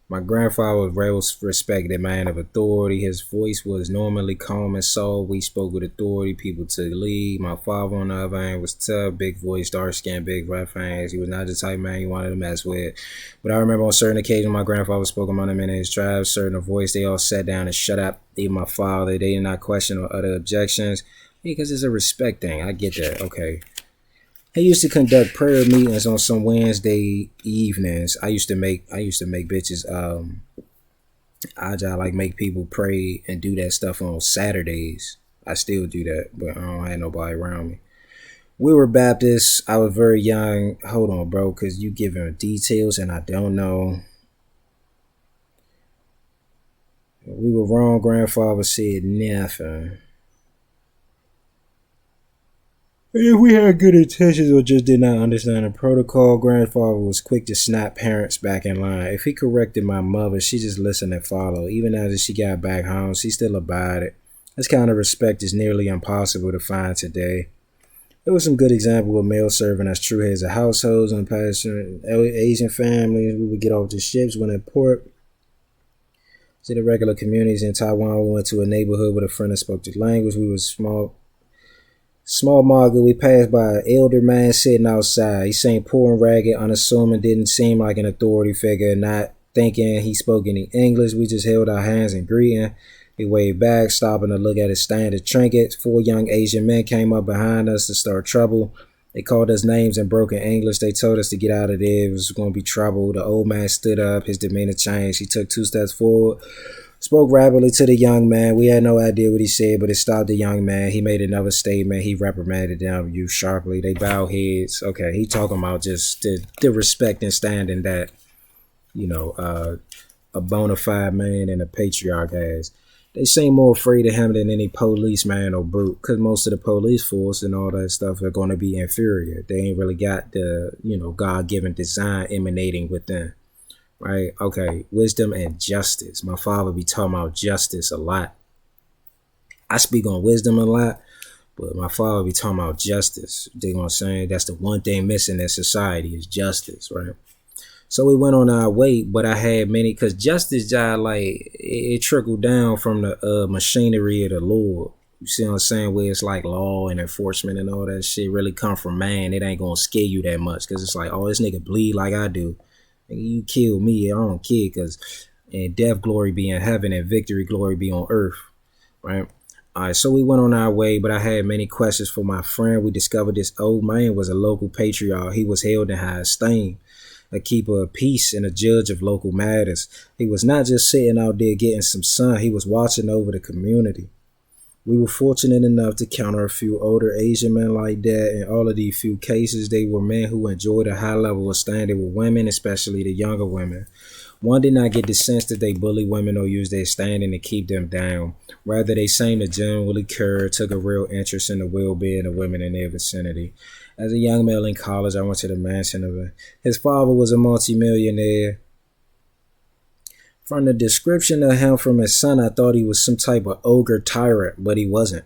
My grandfather was a well respected man of authority. His voice was normally calm and soft. We spoke with authority. People took lead. My father, on the other hand, was tough, big voice, dark skin, big rough hands. He was not the type of man you wanted to mess with. But I remember on certain occasions, my grandfather spoke among them in his tribe, certain voice. They all sat down and shut up. Even my father, they did not question or utter objections because it's a respect thing. I get that. Okay. He used to conduct prayer meetings on some Wednesday evenings. I used to make bitches Ardra, like make people pray and do that stuff on Saturdays. I still do that, but I don't have nobody around me. We were Baptists. I was very young. Hold on, bro, because you giving details and I don't know. We were wrong. Grandfather said nothing. If we had good intentions or just did not understand the protocol, grandfather was quick to snap parents back in line. If he corrected my mother, she just listened and followed. Even after she got back home, she still abided. This kind of respect is nearly impossible to find today. There was some good example of male serving as true heads of households and passion. Asian families, we would get off the ships when in port. To the regular communities in Taiwan, we went to a neighborhood with a friend that spoke the language. We were small market. We passed by an elder man sitting outside. He seemed poor and ragged, unassuming, didn't seem like an authority figure, not thinking he spoke any English. We just held our hands in greeting. He waved back, stopping to look at his standard trinkets. 4 young Asian men came up behind us to start trouble. They called us names in broken English. They told us to get out of there. It was going to be trouble. The old man stood up. His demeanor changed. He took 2 steps forward. Spoke rapidly to the young man. We had no idea what he said, but it stopped the young man. He made another statement. He reprimanded them youth sharply. They bowed heads. Okay, he talking about just the respect and standing that, a bona fide man and a patriarch has. They seem more afraid of him than any policeman or brute, because most of the police force and all that stuff are going to be inferior. They ain't really got the, God-given design emanating within. Right? Okay, wisdom and justice. My father be talking about justice a lot. I speak on wisdom a lot, but my father be talking about justice. You know what I'm saying? That's the one thing missing in society is justice, right? So we went on our way, but I had many, because justice job, like, it trickled down from the machinery of the Lord. You see what I'm saying? Where it's like law and enforcement and all that shit really come from man. It ain't gonna scare you that much, because it's like, oh, this nigga bleed like I do. You kill me, I don't care, because and death glory be in heaven and victory glory be on earth, right? All right, so we went on our way, but I had many questions for my friend. We discovered this old man was a local patriarch. He was held in high esteem, a keeper of peace and a judge of local matters. He was not just sitting out there getting some sun. He was watching over the community. We were fortunate enough to counter a few older Asian men like that. In all of these few cases, they were men who enjoyed a high level of standing with women, especially the younger women. One did not get the sense that they bully women or use their standing to keep them down. Rather, they seemed to genuinely care, took a real interest in the well-being of women in their vicinity. As a young male in college, I went to the mansion of his father was a multimillionaire. From the description of him from his son, I thought he was some type of ogre tyrant, but he wasn't.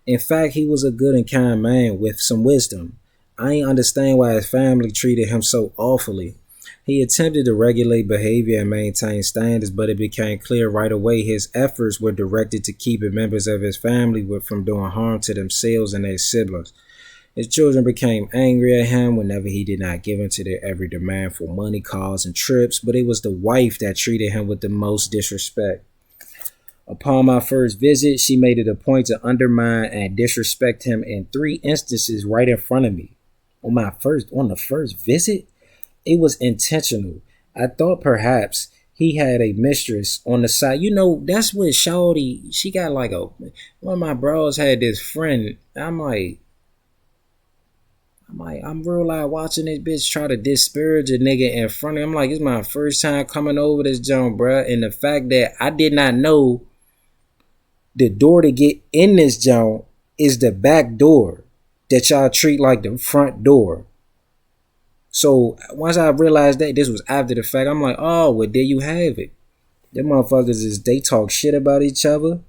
In fact, he was a good and kind man with some wisdom. I ain't understand why his family treated him so awfully. He attempted to regulate behavior and maintain standards, but it became clear right away his efforts were directed to keeping members of his family from doing harm to themselves and their siblings. His children became angry at him whenever he did not give in to their every demand for money, cars, and trips, but it was the wife that treated him with the most disrespect. Upon my first visit, she made it a point to undermine and disrespect him in 3 instances right in front of me. On the first visit, it was intentional. I thought perhaps he had a mistress on the side. That's what Shawty, she got like one of my bros had this friend. I'm real loud watching this bitch try to disparage a nigga in front of him. I'm like, it's my first time coming over this joint, bruh. And the fact that I did not know the door to get in this joint is the back door that y'all treat like the front door. So once I realized that this was after the fact, I'm like, oh, well, there you have it. Them motherfuckers they talk shit about each other.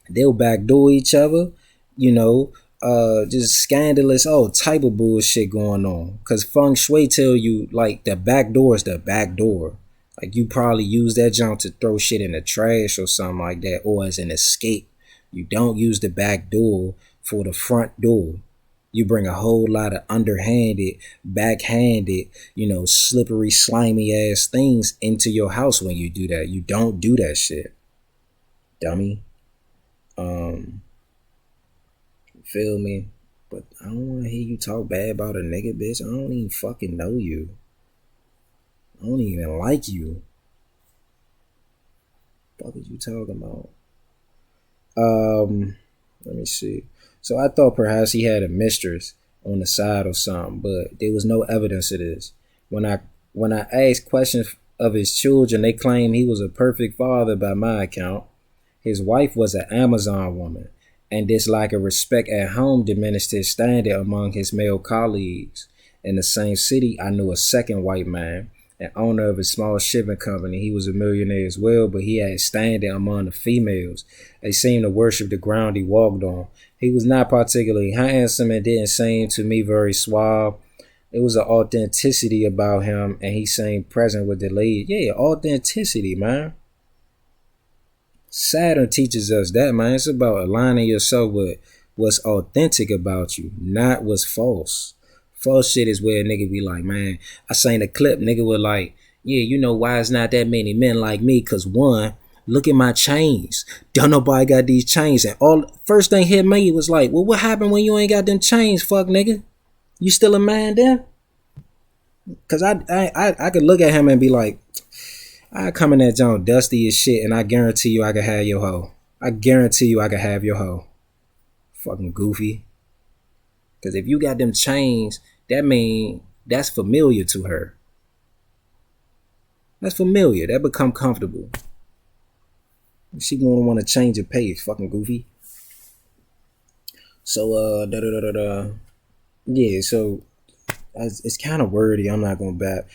They'll backdoor each other, just scandalous, all type of bullshit going on. Cause feng shui tell you like the back door is the back door. Like you probably use that junk to throw shit in the trash or something like that, or as an escape. You don't use the back door for the front door. You bring a whole lot of underhanded, backhanded, slippery, slimy ass things into your house when you do that. You don't do that shit, dummy. Feel me? But I don't want to hear you talk bad about a nigga, bitch. I don't even fucking know you. I don't even like you. What the fuck are you talking about? Let me see. So I thought perhaps he had a mistress on the side or something, but there was no evidence of this. When I asked questions of his children, they claimed he was a perfect father by my account. His wife was an Amazon woman, and this lack of respect at home diminished his standing among his male colleagues. In the same city, I knew a second white man, an owner of a small shipping company. He was a millionaire as well, but he had standing among the females. They seemed to worship the ground he walked on. He was not particularly handsome and didn't seem to me very suave. It was an authenticity about him, and he seemed present with the lady. Yeah, authenticity, man. Saturn teaches us that, man. It's about aligning yourself with what's authentic about you, not what's false. False shit is where a nigga be like, man, I seen a clip, nigga was like, yeah, why it's not that many men like me? Cause one, look at my chains. Don't nobody got these chains. And first thing hit me was like, well, what happened when you ain't got them chains, fuck nigga? You still a man then? Cause I could look at him and be like, I come in that joint dusty as shit, and I guarantee you I can have your hoe. I guarantee you I can have your hoe. Fucking goofy. Because if you got them chains, that mean that's familiar to her. That's familiar. That become comfortable. She gonna want to change her pace. Fucking goofy. So yeah. So it's kind of wordy. I'm not gonna bat.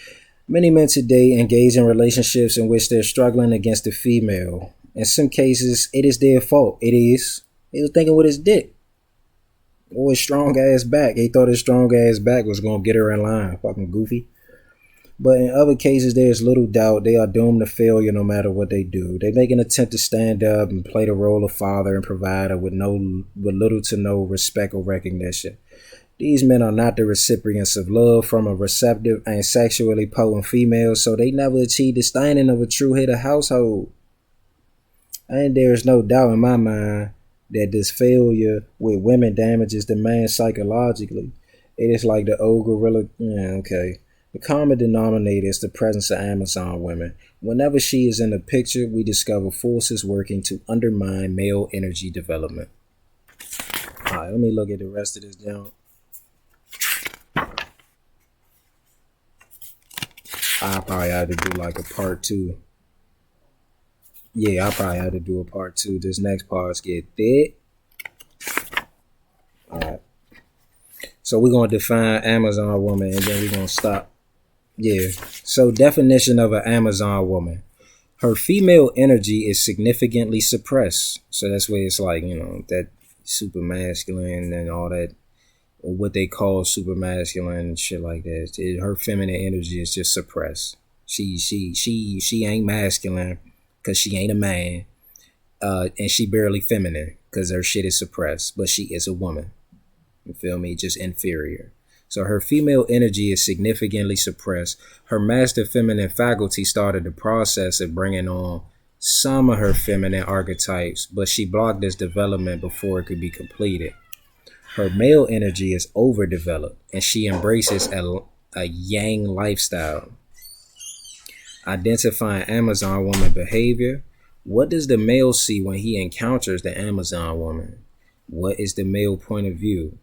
Many men today engage in relationships in which they're struggling against the female. In some cases, it is their fault. It is. He was thinking with his dick. Or his strong ass back. He thought his strong ass back was going to get her in line. Fucking goofy. But in other cases, there's little doubt they are doomed to failure no matter what they do. They make an attempt to stand up and play the role of father and provider with little to no respect or recognition. These men are not the recipients of love from a receptive and sexually potent female, so they never achieve the standing of a true head of household. And there is no doubt in my mind that this failure with women damages the man psychologically. It is like the old gorilla. Yeah, okay. The common denominator is the presence of Amazon women. Whenever she is in the picture, we discover forces working to undermine male energy development. All right, let me look at the rest of this down. I'll probably have to do like a part 2. Yeah, I'll probably have to do a part 2. This next part's get thick. Alright. So we're going to define Amazon woman and then we're going to stop. Yeah. So definition of an Amazon woman. Her female energy is significantly suppressed. So that's where it's like, that super masculine and all that, or what they call super masculine and shit like that. Her feminine energy is just suppressed. She ain't masculine because she ain't a man, and she barely feminine because her shit is suppressed, but she is a woman. You feel me? Just inferior. So her female energy is significantly suppressed. Her master feminine faculty started the process of bringing on some of her feminine archetypes, but she blocked this development before it could be completed. Her male energy is overdeveloped, and she embraces a yang lifestyle. Identifying Amazon woman behavior. What does the male see when he encounters the Amazon woman? What is the male point of view?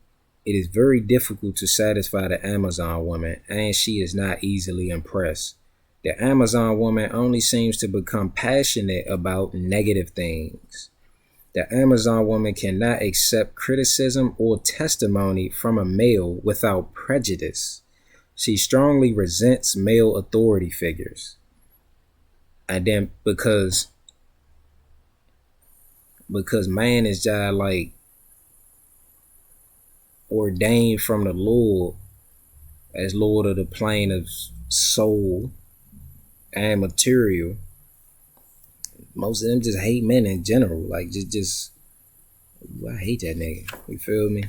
It is very difficult to satisfy the Amazon woman, and she is not easily impressed. The Amazon woman only seems to become passionate about negative things. The Amazon woman cannot accept criticism or testimony from a male without prejudice. She strongly resents male authority figures. And then because man is just like ordained from the Lord as Lord of the plane of soul and material, most of them just hate men in general. Like just I hate that nigga. You feel me?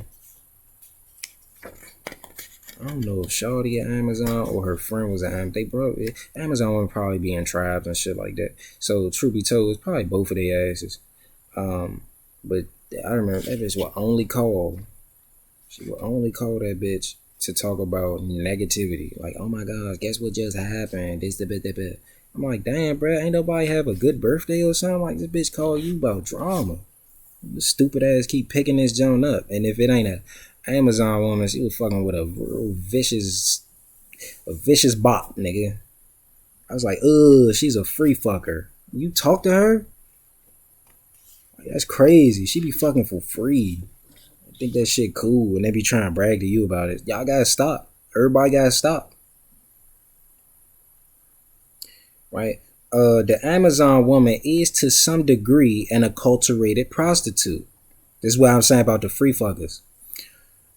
I don't know if Shawty at Amazon or her friend was at Amazon. They probably Amazon would probably be in tribes and shit like that. So truth be told, it's probably both of their asses. But I remember that bitch would only call. She would only call that bitch to talk about negativity. Like, oh my God, guess what just happened? This, the bit, that bit. I'm like, damn, bro, ain't nobody have a good birthday or something? Like, this bitch call you about drama. The stupid ass keep picking this joint up. And if it ain't a Amazon woman, she was fucking with a real vicious bop, nigga. I was like, she's a free fucker. You talk to her? Like, that's crazy. She be fucking for free. I think that shit cool, and they be trying to brag to you about it. Y'all gotta stop. Everybody gotta stop. Right? The Amazon woman is to some degree an acculturated prostitute. This is what I'm saying about the free fuckers.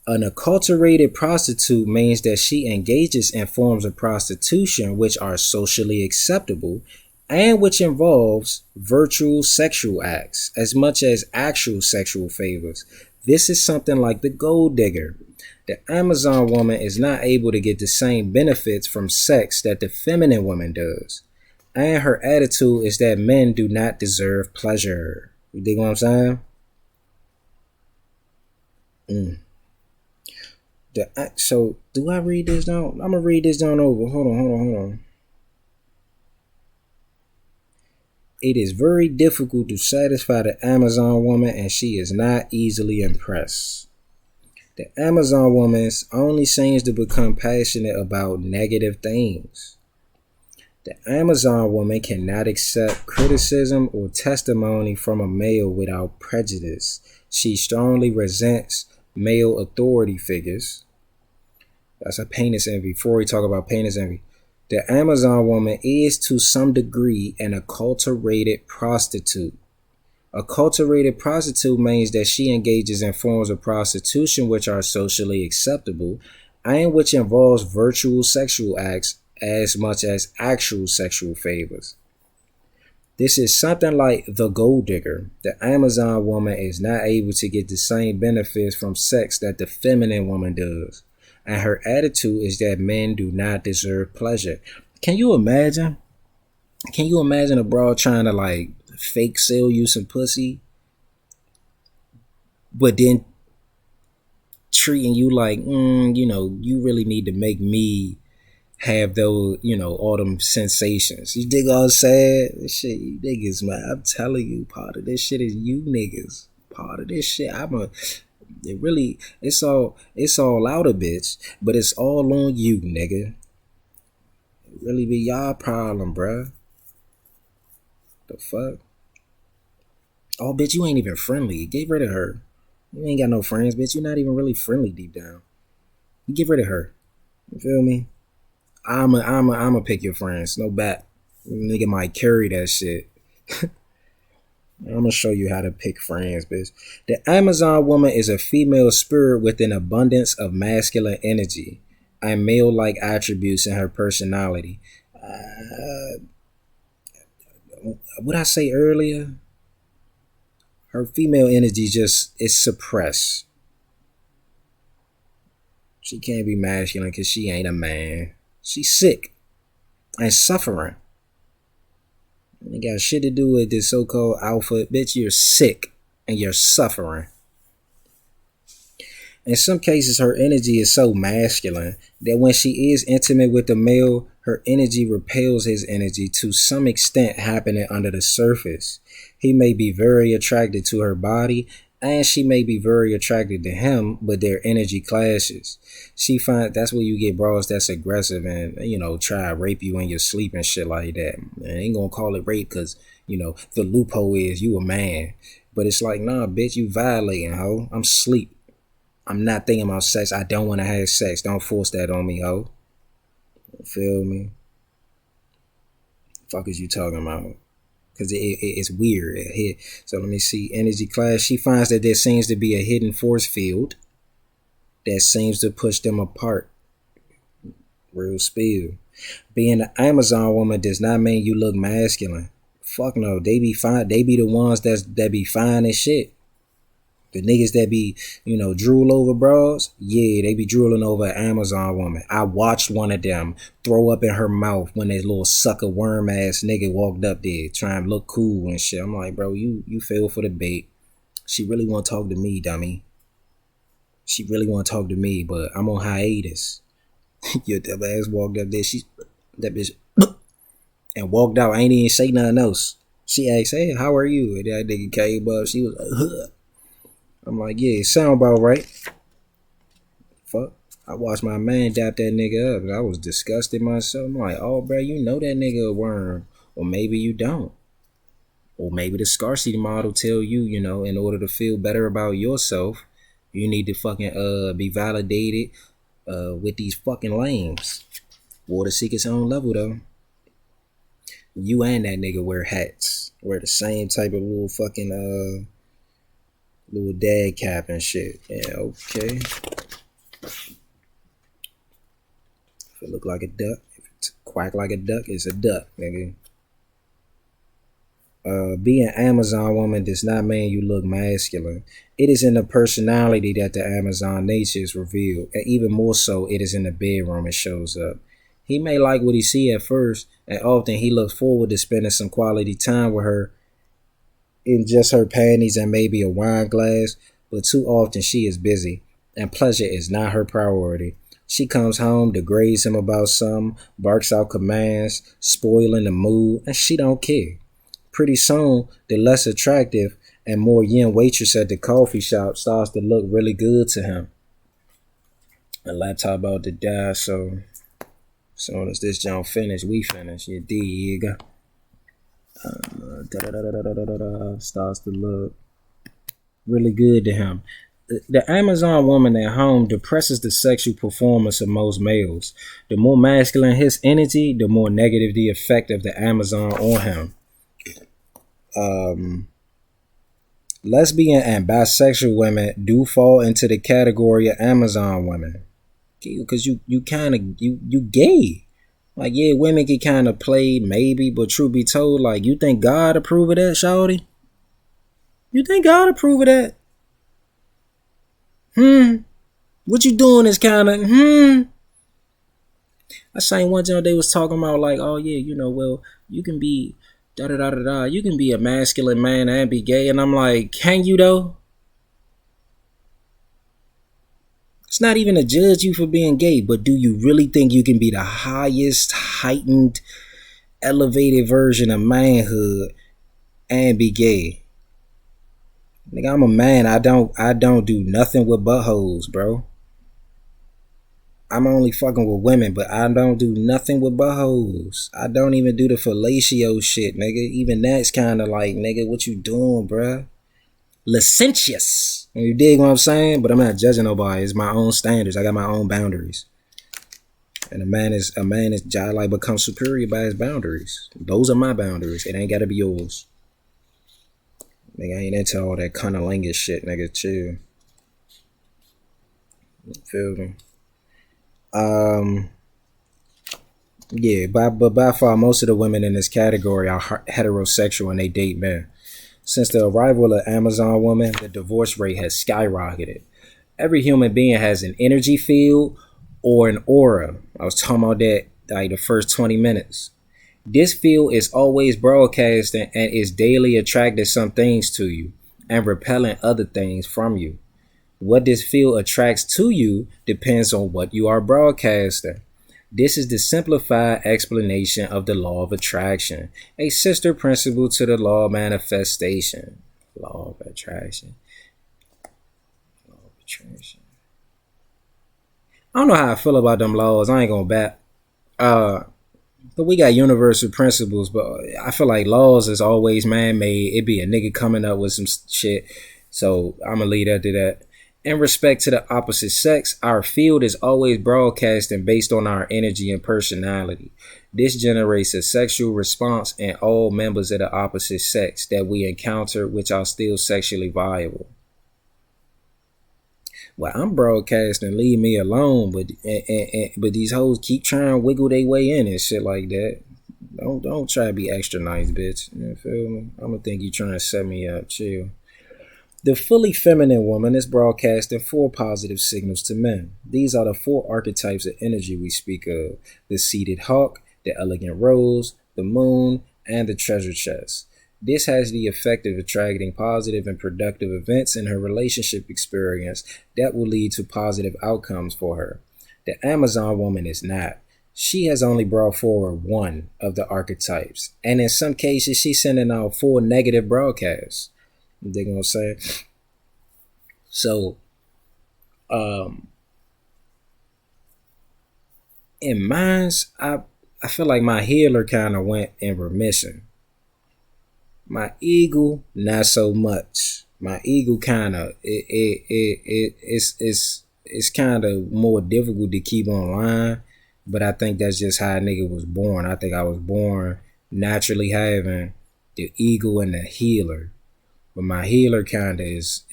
An acculturated prostitute means that she engages in forms of prostitution which are socially acceptable and which involves virtual sexual acts as much as actual sexual favors. This is something like the gold digger. The Amazon woman is not able to get the same benefits from sex that the feminine woman does. And her attitude is that men do not deserve pleasure. You dig what I'm saying? So, do I read this down? I'm going to read this down over. Hold on. It is very difficult to satisfy the Amazon woman, and she is not easily impressed. The Amazon woman only seems to become passionate about negative things. The Amazon woman cannot accept criticism or testimony from a male without prejudice. She strongly resents male authority figures. That's a penis envy. Before we talk about penis envy, the Amazon woman is to some degree an acculturated prostitute. A cultivated prostitute means that she engages in forms of prostitution which are socially acceptable and which involves virtual sexual acts as much as actual sexual favors. This is something like the gold digger. The Amazon woman is not able to get the same benefits from sex that the feminine woman does. And her attitude is that men do not deserve pleasure. Can you imagine? Can you imagine a broad trying to like fake sell you some pussy, but then treating you like, you really need to make me have those, all them sensations. You dig all sad? This shit, you niggas, man. I'm telling you, part of this shit is you niggas. Part of this shit, it's all out a bitch, but it's all on you, nigga. It really be y'all problem, bruh. The fuck? Oh, bitch, you ain't even friendly. Get rid of her. You ain't got no friends, bitch. You're not even really friendly deep down. You get rid of her. You feel me? I'ma pick your friends. No bat. Nigga might carry that shit. I'm gonna show you how to pick friends, bitch. The Amazon woman is a female spirit with an abundance of masculine energy and male-like attributes in her personality. What I say earlier? Her female energy just is suppressed. She can't be masculine because she ain't a man. She's sick and suffering. It got shit to do with this so-called alpha. Bitch, you're sick and you're suffering. In some cases, her energy is so masculine that when she is intimate with the male, her energy repels his energy to some extent happening under the surface. He may be very attracted to her body, and she may be very attracted to him, but their energy clashes. She find that's where you get bros that's aggressive and, try to rape you in your sleep and shit like that. And ain't gonna call it rape because, the loophole is you a man. But it's like, nah, bitch, you violating, ho. I'm asleep. I'm not thinking about sex. I don't want to have sex. Don't force that on me, ho. You feel me? Fuck is you talking about? Because it's weird. So let me see. Energy class. She finds that there seems to be a hidden force field that seems to push them apart. Real spill. Being an Amazon woman does not mean you look masculine. Fuck no. They be fine. They be the ones that be fine as shit. The niggas that be, drool over bras, yeah, they be drooling over an Amazon woman. I watched one of them throw up in her mouth when that little sucker worm ass nigga walked up there trying to look cool and shit. I'm like, bro, you fell for the bait. She really want to talk to me, dummy. She really want to talk to me, but I'm on hiatus. Your dumb ass walked up there. That bitch, and walked out. I ain't even say nothing else. She asked, hey, how are you? And that nigga came up. She was like, huh. I'm like, yeah, it sound about right. Fuck. I watched my man dap that nigga up. I was disgusted myself. I'm like, oh, bro, you know that nigga a worm. Or maybe you don't. Or maybe the scarcity model tell you, in order to feel better about yourself, you need to fucking be validated with these fucking lames. Water seek its own level, though. You and that nigga wear hats. Wear the same type of little fucking little dad cap and shit. Yeah, okay. If it look like a duck, if it quack like a duck, it's a duck, nigga. Being an Amazon woman does not mean you look masculine. It is in the personality that the Amazon nature is revealed, and even more so, it is in the bedroom it shows up. He may like what he see at first, and often he looks forward to spending some quality time with her in just her panties and maybe a wine glass, but too often she is busy, and pleasure is not her priority. She comes home, degrades him about something, barks out commands, spoiling the mood, and she don't care. Pretty soon, the less attractive and more yin waitress at the coffee shop starts to look really good to him. The laptop about to die, so as soon as this jump finish, we finish. You dig? Starts to look really good to him. The Amazon woman at home depresses the sexual performance of most males. The more masculine his energy, the more negative the effect of the Amazon on him. Lesbian and bisexual women do fall into the category of Amazon women, because you gay. Like, yeah, women get kind of played maybe, but truth be told, like, you think God approve of that, shawty? You think God approve of that? What you doing is kind of, I seen one time they was talking about like, oh yeah, you know, well, you can be da-da-da-da-da. You can be a masculine man and be gay. And I'm like, can you though? It's not even to judge you for being gay, but do you really think you can be the highest, heightened, elevated version of manhood and be gay? Nigga, I'm a man. I don't do nothing with buttholes, bro. I'm only fucking with women, but I don't do nothing with buttholes. I don't even do the fellatio shit, nigga. Even that's kind of like, nigga, what you doing, bruh? Licentious. You dig what I'm saying? But I'm not judging nobody. It's my own standards. I got my own boundaries. And a man is like becomes superior by his boundaries. Those are my boundaries. It ain't gotta be yours. Nigga, I ain't into all that cunnilingus shit, nigga. Chill. You feel me? Yeah, but by far most of the women in this category are heterosexual and they date men. Since the arrival of Amazon woman, the divorce rate has skyrocketed. Every human being has an energy field or an aura. I was talking about that like the first 20 minutes. This field is always broadcasting and is daily attracting some things to you and repelling other things from you. What this field attracts to you depends on what you are broadcasting. This is the simplified explanation of the law of attraction, a sister principle to the law of manifestation. Law of attraction. Law of attraction. I don't know how I feel about them laws. I ain't gonna bat. But we got universal principles, but I feel like laws is always man-made. It be a nigga coming up with some shit. So I'm gonna leave that to that. In respect to the opposite sex, our field is always broadcasting based on our energy and personality. This generates a sexual response in all members of the opposite sex that we encounter, which are still sexually viable. Well, I'm broadcasting, leave me alone, but these hoes keep trying to wiggle their way in and shit like that. Don't try to be extra nice, bitch. You feel me? I'm gonna think you trying to set me up. Chill. The fully feminine woman is broadcasting 4 positive signals to men. These are the 4 archetypes of energy we speak of: the seated hawk, the elegant rose, the moon, and the treasure chest. This has the effect of attracting positive and productive events in her relationship experience that will lead to positive outcomes for her. The Amazon woman is not. She has only brought forward 1 of the archetypes, and in some cases, she's sending out 4 negative broadcasts. They're gonna say. So, in mine, I feel like my healer kind of went in remission. My ego, not so much. My ego kind of it's kind of more difficult to keep online, but I think that's just how a nigga was born. I think I was born naturally having the ego and the healer. But my healer kind of is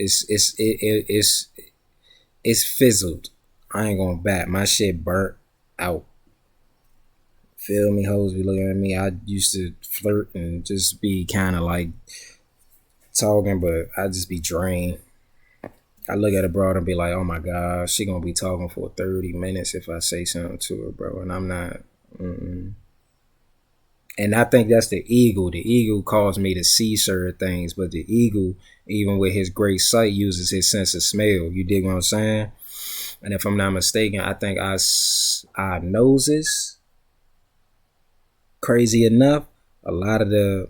fizzled. I ain't gonna bat. My shit burnt out. Feel me? Hoes be looking at me. I used to flirt and just be kind of like talking, but I just be drained. I look at a broad and be like, oh my God, she gonna be talking for 30 minutes if I say something to her, bro. And I'm not. And I think that's the ego. The ego caused me to see certain things, but the ego, even with his great sight, uses his sense of smell. You dig what I'm saying? And if I'm not mistaken, I think our noses, crazy enough, a lot of the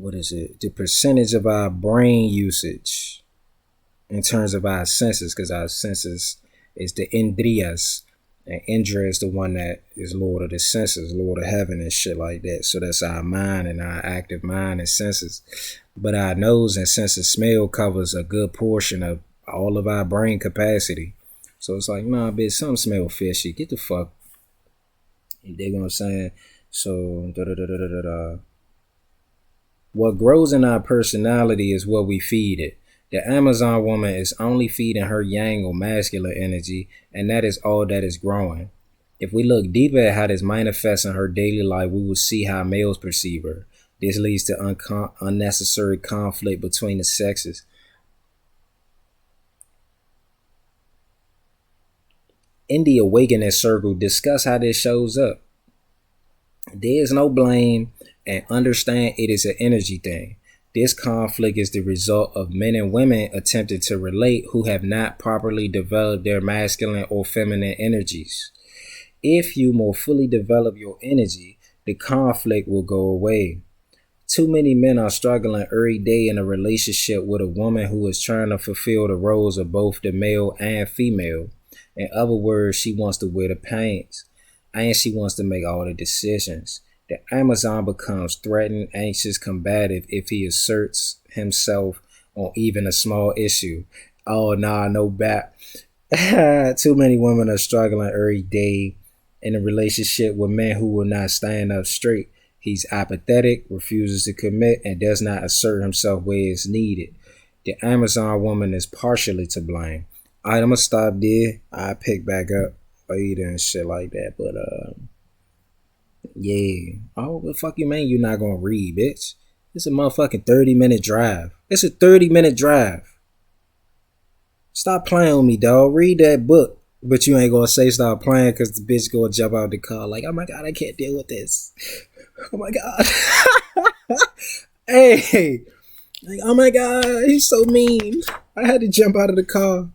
what is it? The percentage of our brain usage in terms of our senses, because our senses is the Indriyas, and Indra is the one that is Lord of the senses, Lord of heaven and shit like that. So that's our mind and our active mind and senses. But our nose and sense of smell covers a good portion of all of our brain capacity. So it's like, nah, bitch, something smell fishy. Get the fuck. You dig what I'm saying? So, what grows in our personality is what we feed it. The Amazon woman is only feeding her yang or masculine energy, and that is all that is growing. If we look deeper at how this manifests in her daily life, we will see how males perceive her. This leads to unnecessary conflict between the sexes. In the Awakening Circle, discuss how this shows up. There is no blame, and understand it is an energy thing. This conflict is the result of men and women attempting to relate who have not properly developed their masculine or feminine energies. If you more fully develop your energy, the conflict will go away. Too many men are struggling every day in a relationship with a woman who is trying to fulfill the roles of both the male and female. In other words, she wants to wear the pants, and she wants to make all the decisions. The Amazon becomes threatened, anxious, combative if he asserts himself on even a small issue. Oh, nah, no bat. Too many women are struggling every day in a relationship with men who will not stand up straight. He's apathetic, refuses to commit, and does not assert himself where it's needed. The Amazon woman is partially to blame. All right, I'm going to stop there. I pick back up later and shit like that. But, yeah. Oh, what the fuck you mean you're not going to read, bitch? It's a motherfucking 30-minute drive. It's a 30-minute drive. Stop playing with me, dog. Read that book. But you ain't going to say stop playing because the bitch going to jump out the car like, oh my God, I can't deal with this. Oh my God. Hey. Like, oh my God, he's so mean. I had to jump out of the car.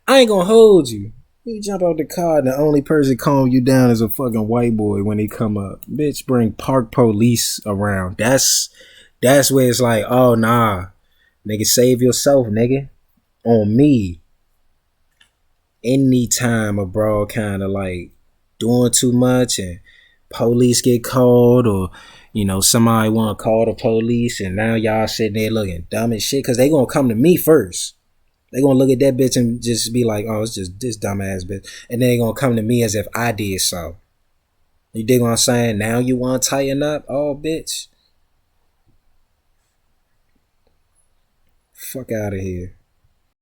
I ain't gonna hold you. You jump out the car and the only person calming you down is a fucking white boy when he come up. Bitch, bring park police around. That's where it's like, oh nah. Nigga, save yourself, nigga. On me. Anytime a bro kind of like doing too much and police get called, or you know somebody want to call the police and now y'all sitting there looking dumb as shit because they gonna come to me first. They gonna look at that bitch and just be like, oh, it's just this dumbass bitch, and then they gonna come to me as if I did so. You dig what I'm saying? Now you want to tighten up? Oh, bitch, fuck out of here.